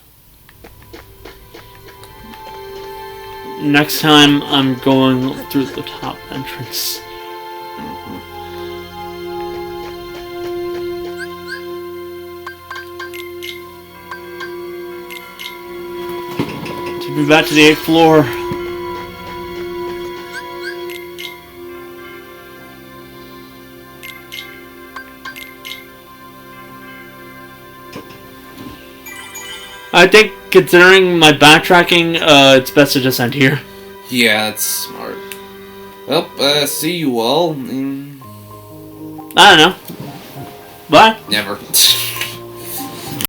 Next time I'm going through the top entrance. To be back to the 8th floor. I think, considering my backtracking, it's best to just end here. Yeah, that's smart. Well, see you all. I don't know. Bye. Never.